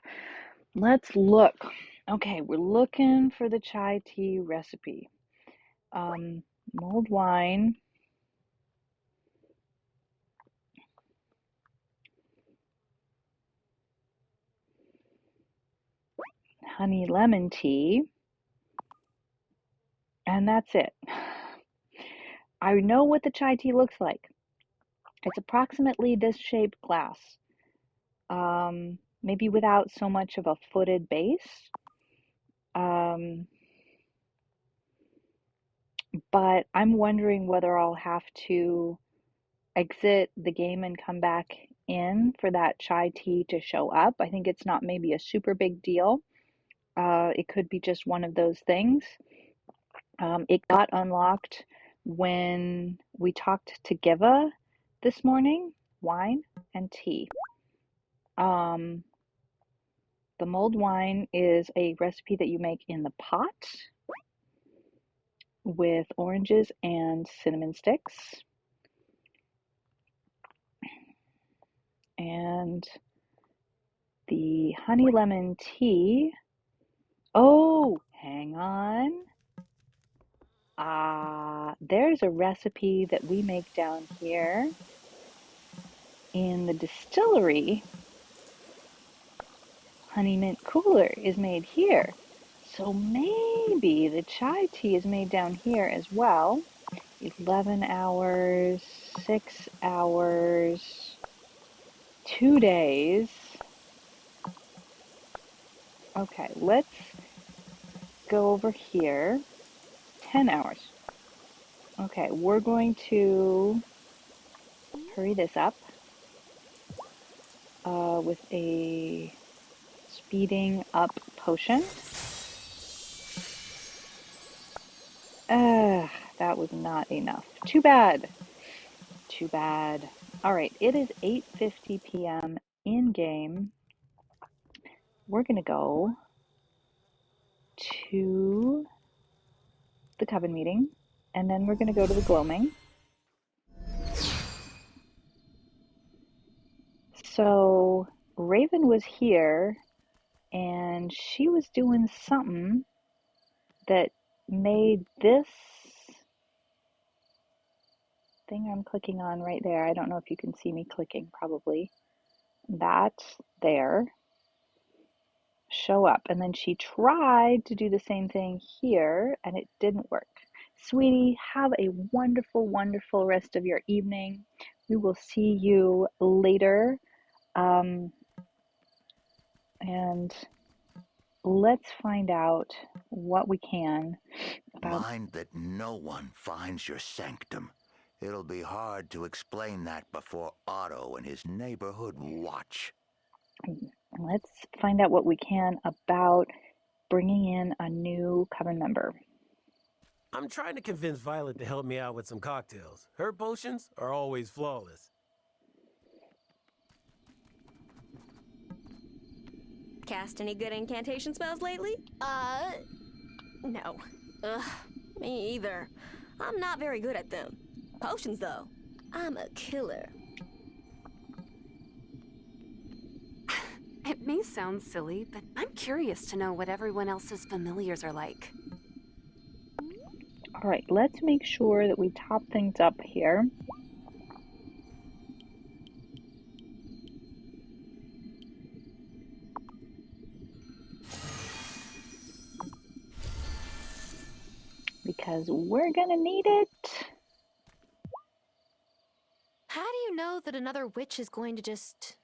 Let's look. Okay, we're looking for the chai tea recipe. Mulled wine, honey lemon tea, and that's it. I know what the chai tea looks like. It's approximately this shaped glass, maybe without so much of a footed base. But I'm wondering whether I'll have to exit the game and come back in for that chai tea to show up. I think it's not maybe a super big deal. It could be just one of those things. It got unlocked when we talked to Giva this morning, wine and tea. The mulled wine is a recipe that you make in the pot with oranges and cinnamon sticks. And the honey lemon tea. Oh, hang on. There's a recipe that we make down here in the distillery. Honey mint cooler is made here. So maybe the chai tea is made down here as well. 11 hours, 6 hours, 2 days. Okay, let's go over here. 10 hours. Okay, we're going to hurry this up with a speeding up potion. That was not enough. Too bad. Too bad. All right, it is 8:50 p.m. in game. We're going to go to the Coven meeting, and then we're going to go to the gloaming. So Raven was here, and she was doing something that made this thing I'm clicking on right there. I don't know if you can see me clicking, probably. That there show up. And then she tried to do the same thing here, and it didn't work. Sweetie, have a wonderful, wonderful rest of your evening. We will see you later. And let's find out what we can about. Mind that no one finds your sanctum. It'll be hard to explain that before Otto and his neighborhood watch. Let's find out what we can about bringing in a new Coven member. I'm trying to convince Violet to help me out with some cocktails. Her potions are always flawless. Cast any good incantation spells lately? No. Ugh, me either. I'm not very good at them. Potions, though. I'm a killer. It may sound silly, but I'm curious to know what everyone else's familiars are like. All right, let's make sure that we top things up here. Because we're gonna need it. How do you know that another witch is going to just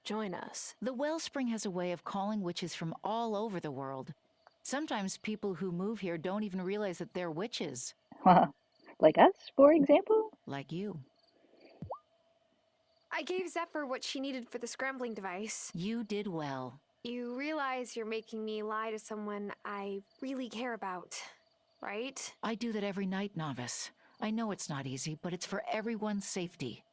join us? The wellspring has a way of calling witches from all over the world. Sometimes people who move here don't even realize that they're witches. Like us, for example? Like you. I gave Zephyr what she needed for the scrambling device. You did well. You realize you're making me lie to someone I really care about, right? I do that every night, Novice. I know it's not easy, but it's for everyone's safety.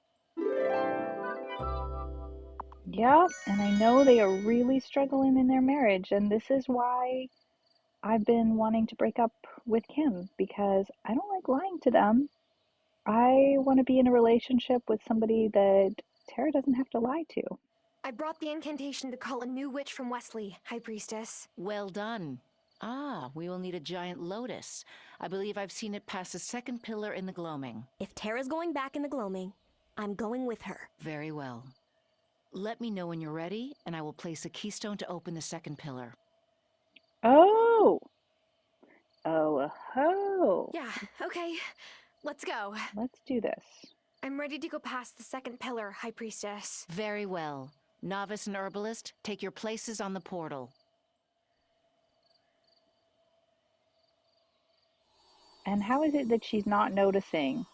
Yeah, and I know they are really struggling in their marriage, and this is why I've been wanting to break up with Kim, because I don't like lying to them. I want to be in a relationship with somebody that Tara doesn't have to lie to. I brought the incantation to call a new witch from Wesley, High Priestess. Well done. Ah, we will need a giant lotus. I believe I've seen it past the second pillar in the gloaming. If Tara's going back in the gloaming, I'm going with her. Very well. Let me know when you're ready, and I will place a keystone to open the second pillar. Oh! Oh, ho! Yeah, okay. Let's go. Let's do this. I'm ready to go past the second pillar, High Priestess. Very well. Novice and Herbalist, take your places on the portal. And how is it that she's not noticing?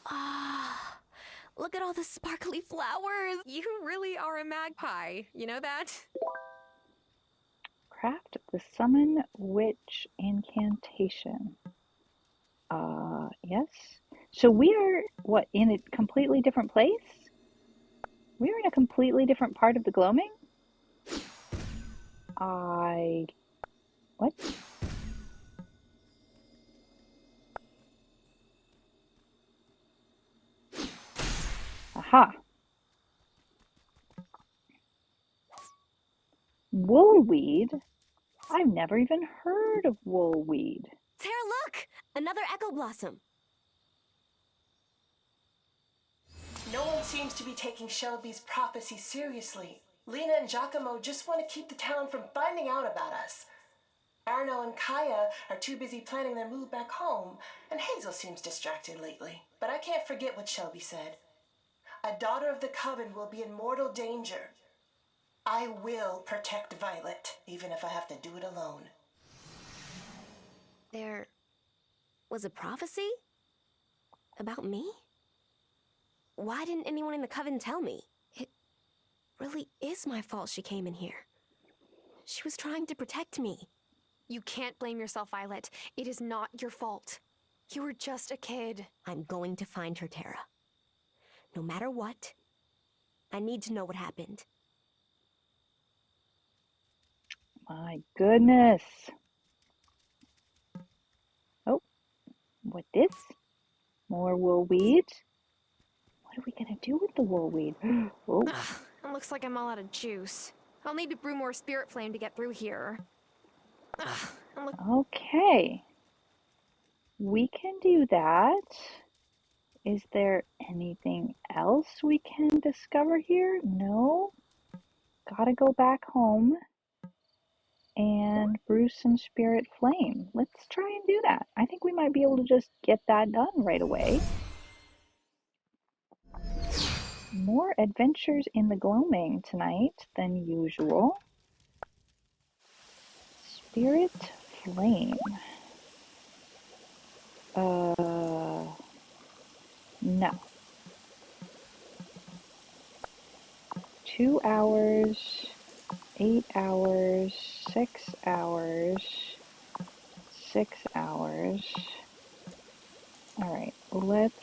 Ah, look at all the sparkly flowers. You really are a magpie. You know that? Craft the Summon Witch Incantation. Yes. So we are, what, in a completely different place? We're in a completely different part of the gloaming? What? Aha. Woolweed? I've never even heard of woolweed. Tara, look! Another Echo Blossom. No one seems to be taking Shelby's prophecy seriously. Lena and Giacomo just want to keep the town from finding out about us. Arno and Kaya are too busy planning their move back home, and Hazel seems distracted lately. But I can't forget what Shelby said. A daughter of the Coven will be in mortal danger. I will protect Violet, even if I have to do it alone. There was a prophecy? About me? Why didn't anyone in the Coven tell me? It really is my fault she came in here. She was trying to protect me. You can't blame yourself, Violet. It is not your fault. You were just a kid. I'm going to find her, Tara. No matter what, I need to know what happened. My goodness. Oh, what this? More woolweed? What are we gonna do with the woolweed? Oh. Ugh, it looks like I'm all out of juice. I'll need to brew more spirit flame to get through here. Ugh, Okay. We can do that. Is there anything else we can discover here? No. Gotta go back home and brew some spirit flame. Let's try and do that. I think we might be able to just get that done right away. More adventures in the gloaming tonight than usual. Spirit flame. No. 2 hours, 8 hours, 6 hours, 6 hours. All right, let's...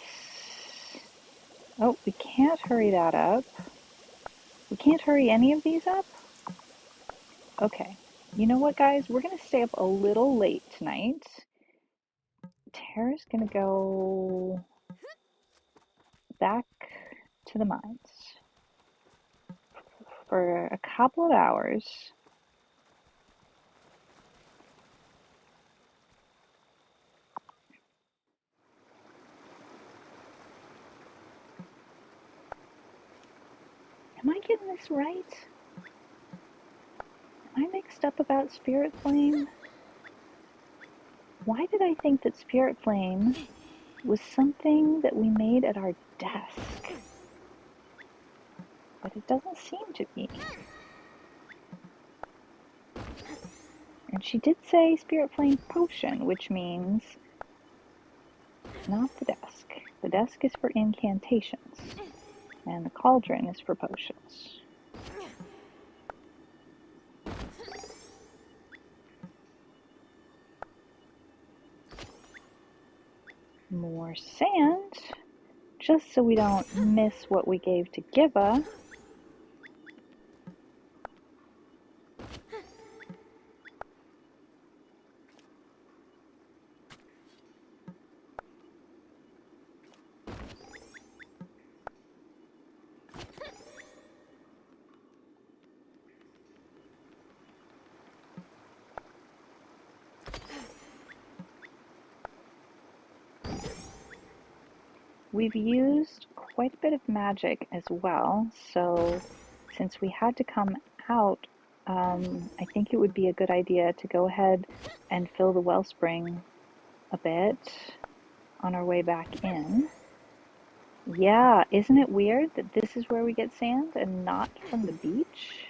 Oh, we can't hurry that up. We can't hurry any of these up? Okay. You know what, guys? We're going to stay up a little late tonight. Tara's going to go back to the mines for a couple of hours. Am I getting this right? Am I mixed up about Spirit Flame? Why did I think that Spirit Flame was something that we made at our desk? But it doesn't seem to be. And she did say Spirit Flame Potion, which means not the desk. The desk is for incantations, and the cauldron is for potions. More sand, just so we don't miss what we gave to Giba. We've used quite a bit of magic as well, so since we had to come out, I think it would be a good idea to go ahead and fill the wellspring a bit on our way back in. Yeah, isn't it weird that this is where we get sand and not from the beach?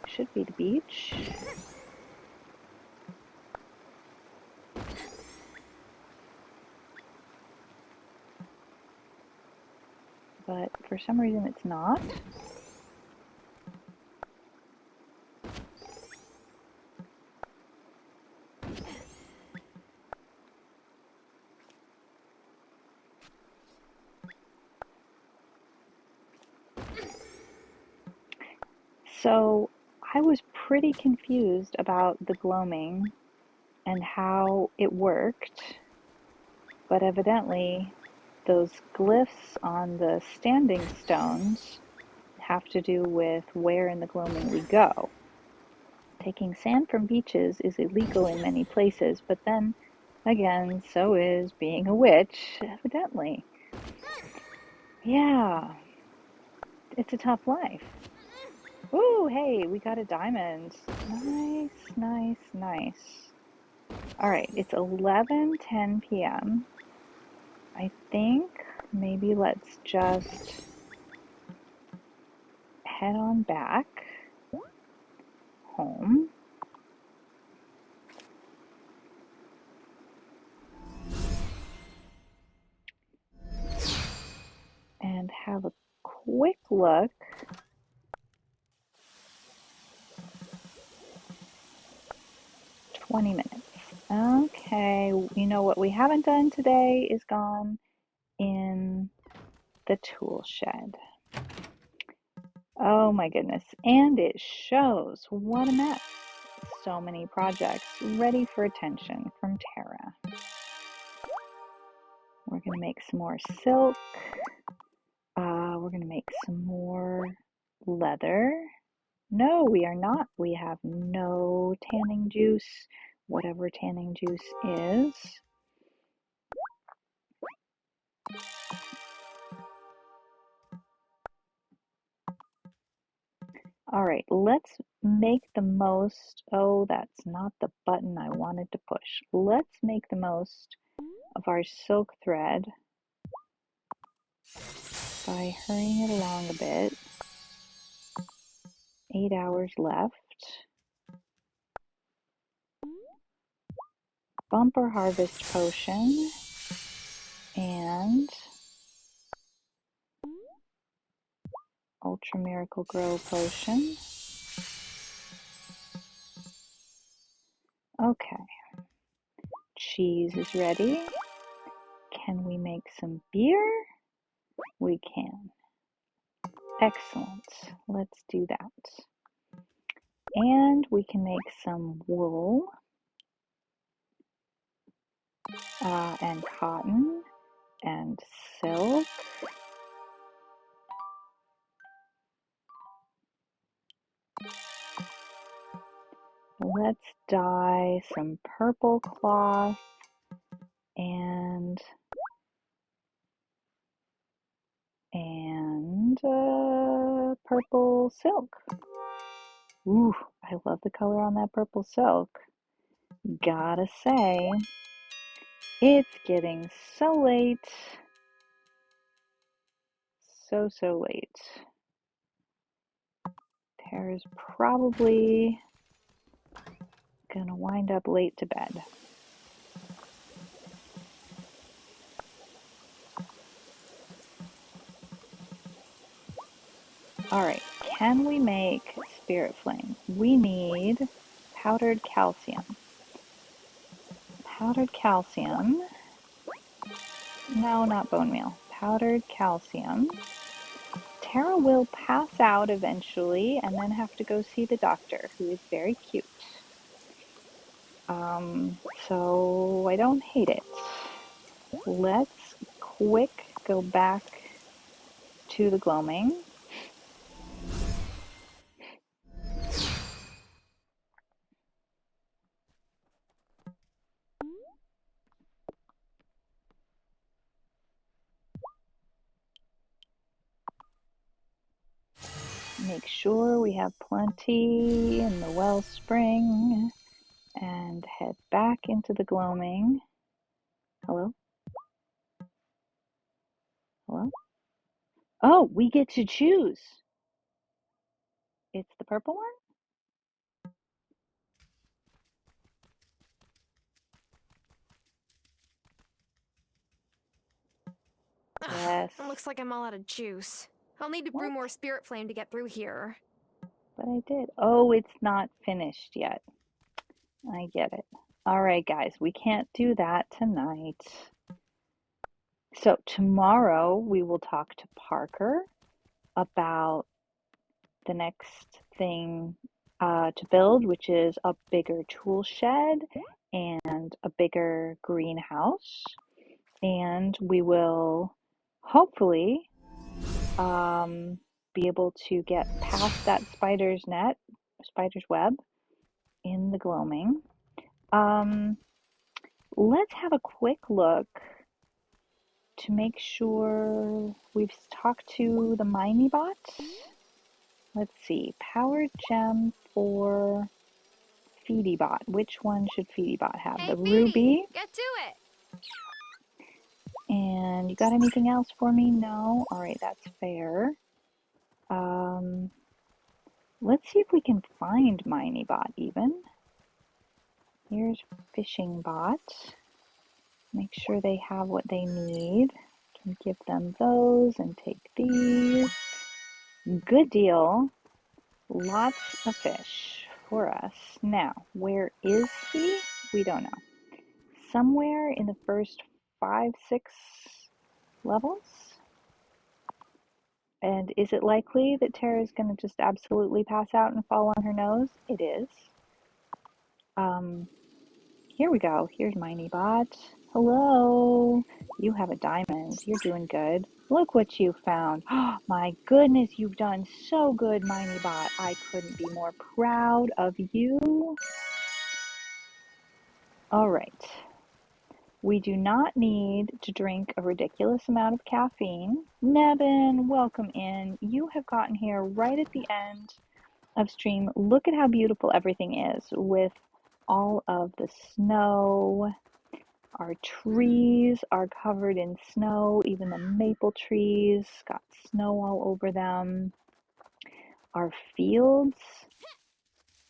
Should be the beach. But for some reason it's not. So I was pretty confused about the gloaming and how it worked, but evidently those glyphs on the standing stones have to do with where in the gloaming we go. Taking sand from beaches is illegal in many places, but then again, so is being a witch, evidently. Yeah, it's a tough life. Ooh, hey, we got a diamond. Nice, nice, nice. All right, it's 11:10 p.m. I think maybe let's just head on back home. And have a quick look. 20 minutes. Okay, you know what we haven't done today is gone in the tool shed. Oh my goodness, and it shows. What a mess. So many projects ready for attention from Tara. We're going to make some more silk. We're going to make some more leather. No, we are not. We have no tanning juice, whatever tanning juice is. All right, let's make the most. Oh, that's not the button I wanted to push. Let's make the most of our silk thread by hurrying it along a bit. 8 hours left. Bumper harvest potion and ultra miracle grow potion. Okay, cheese is ready. Can we make some beer? We can. Excellent. Let's do that. And we can make some wool and cotton and silk. Let's dye some purple cloth and purple silk. Ooh, I love the color on that purple silk. Gotta say, it's getting so late. So late. Tara's probably gonna wind up late to bed. All right, can we make spirit flame? We need powdered calcium. Powdered calcium. No, not bone meal. Powdered calcium. Tara will pass out eventually and then have to go see the doctor, who is very cute. So I don't hate it. Let's quick go back to the gloaming. make sure we have plenty in the wellspring and head back into the gloaming. Hello? Hello? Oh, we get to choose. It's the purple one? Yes. It looks like I'm all out of juice. I'll need to brew more spirit flame to get through here. But I did. Oh, it's not finished yet. I get it. All right, guys, we can't do that tonight. So tomorrow we will talk to Parker about the next thing to build, which is a bigger tool shed and a bigger greenhouse. And we will hopefully be able to get past that spider's web in the gloaming. Let's have a quick look to make sure we've talked to the Minibot. Let's see, powered gem for Feedybot. Which one should Feedybot have? Hey, The Phoebe, ruby? get to it. And you got anything else for me? No? All right, that's fair. Let's see if we can find Minibot even. Here's Fishing Bot. Make sure they have what they need. Can give them those and take these. Good deal. Lots of fish for us. Now, where is he? We don't know. Somewhere in the first 5, 6 levels? And is it likely that Tara is going to just absolutely pass out and fall on her nose? It is. Here we go. Here's Minibot. Hello. You have a diamond. You're doing good. Look what you found. Oh, my goodness, you've done so good, Minibot. I couldn't be more proud of you. All right. We do not need to drink a ridiculous amount of caffeine. Nevin, welcome in. You have gotten here right at the end of stream. Look at how beautiful everything is with all of the snow. Our trees are covered in snow. Even the maple trees got snow all over them. Our fields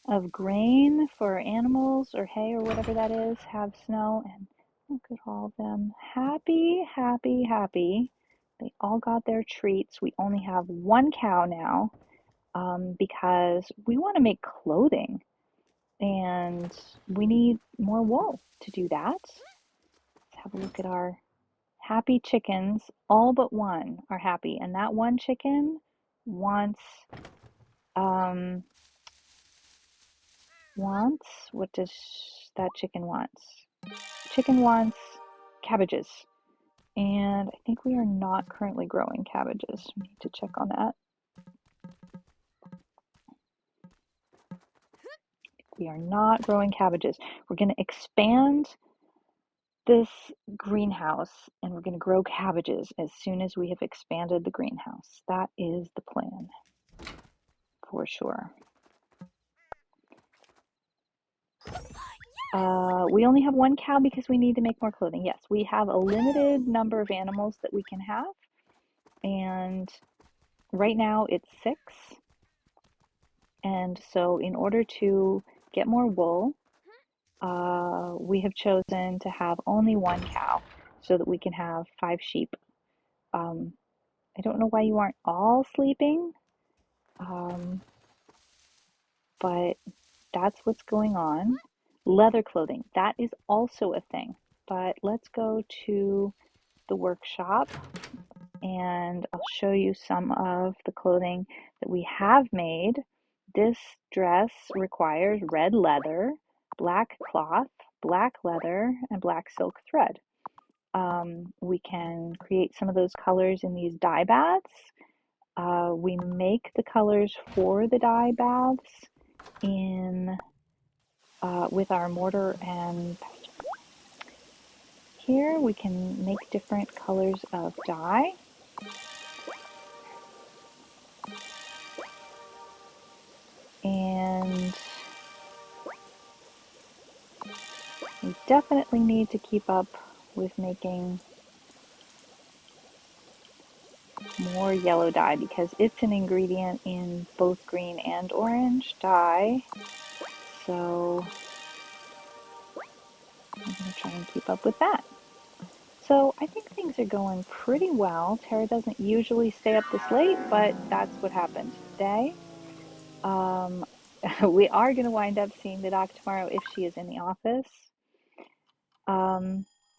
of grain for animals or hay or whatever that is have snow, and look at all of them. Happy, happy, happy. They all got their treats. We only have one cow now because we want to make clothing and we need more wool to do that. Let's have a look at our happy chickens. All but one are happy, and that one chicken wants what does that chicken wants? Chicken wants cabbages, and I think we are not currently growing cabbages. We need to check on that. We are not growing cabbages. We're going to expand this greenhouse and we're going to grow cabbages as soon as we have expanded the greenhouse. That is the plan for sure. We only have one cow because we need to make more clothing. Yes, we have a limited number of animals that we can have, and right now it's 6. And so in order to get more wool, we have chosen to have only one cow so that we can have 5 sheep. I don't know why you aren't all sleeping, but that's what's going on. Leather clothing, that is also a thing. But let's go to the workshop and I'll show you some of the clothing that we have made. This dress requires red leather, black cloth, black leather, and black silk thread. We can create some of those colors in these dye baths. We make the colors for the dye baths in with our mortar and pestle. Here we can make different colors of dye. definitely need to keep up with making more yellow dye because it's an ingredient in both green and orange dye. So I'm going to try and keep up with that. So I think things are going pretty well. Tara doesn't usually stay up this late, but that's what happened today. Um, we are going to wind up seeing the doc tomorrow if she is in the office.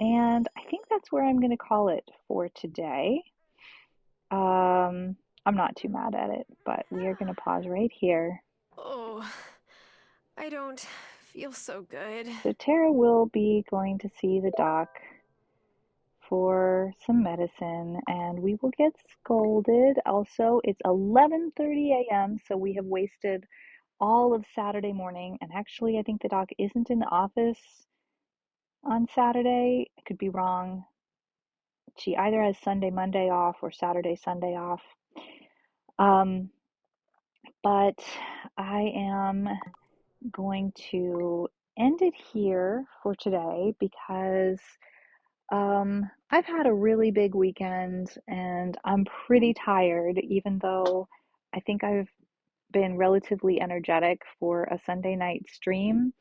And I think that's where I'm going to call it for today. I'm not too mad at it, but we are going to pause right here. Oh, I don't feel so good. So Tara will be going to see the doc for some medicine and we will get scolded. Also, it's 11:30 a.m., so we have wasted all of Saturday morning. And actually, I think the doc isn't in the office on Saturday. I could be wrong. She either has Sunday, Monday off or Saturday, Sunday off. But I am going to end it here for today because I've had a really big weekend and I'm pretty tired, even though I think I've been relatively energetic for a Sunday night stream.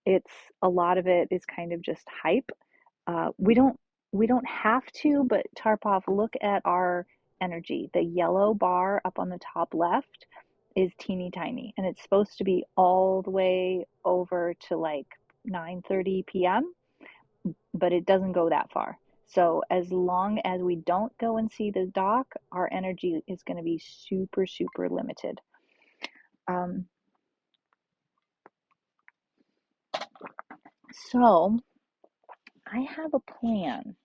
It's a lot of it is kind of just hype. We don't have to, but Tarpov, look at our energy. The yellow bar up on the top left is teeny tiny, and it's supposed to be all the way over to like 9:30 p.m., but it doesn't go that far. So as long as we don't go and see the doc, our energy is going to be super, super limited. So I have a plan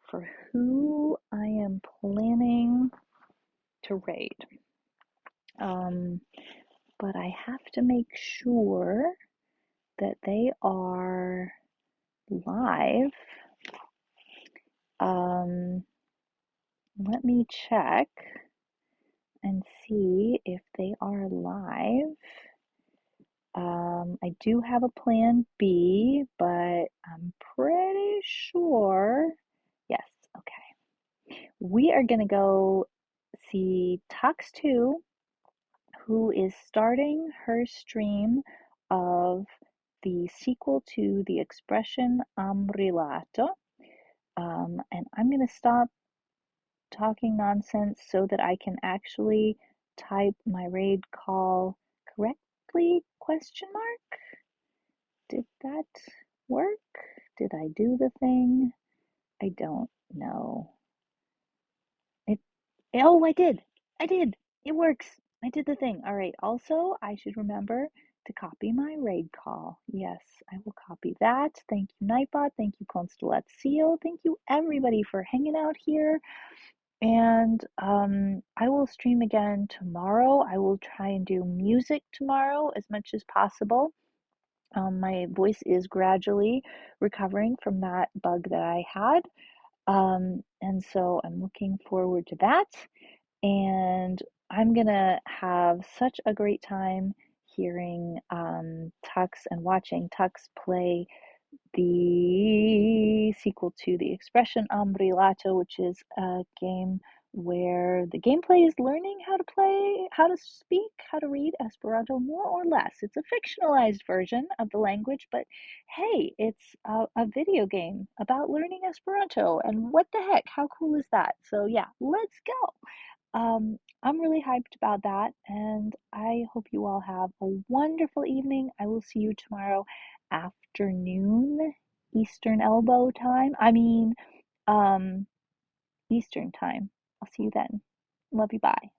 for who I am planning to raid. But I have to make sure that they are live. Let me check and see if they are live. I do have a plan B, but I'm pretty sure. Yes, okay. We are going to go see Tux 2, who is starting her stream of the sequel to the expression amrilato. And I'm going to stop talking nonsense so that I can actually type my raid call correctly, question mark? Did that work? Did I do the thing? I don't know. Oh, I did. I did. It works. I did the thing. All right. Also, I should remember to copy my raid call. Yes, I will copy that. Thank you, Nightbot. Thank you, Constellatio. Thank you, everybody, for hanging out here. And I will stream again tomorrow. I will try and do music tomorrow as much as possible. My voice is gradually recovering from that bug that I had. And so I'm looking forward to that. And I'm gonna have such a great time hearing Tux and watching Tux play the sequel to the expression Ambrilato, which is a game where the gameplay is learning how to play, how to speak, how to read Esperanto, more or less. It's a fictionalized version of the language, but hey, it's a video game about learning Esperanto, and what the heck, how cool is that? So yeah, let's go. I'm really hyped about that, and I hope you all have a wonderful evening. I will see you tomorrow afternoon, Eastern Elbow time. Eastern time. I'll see you then. Love you, bye.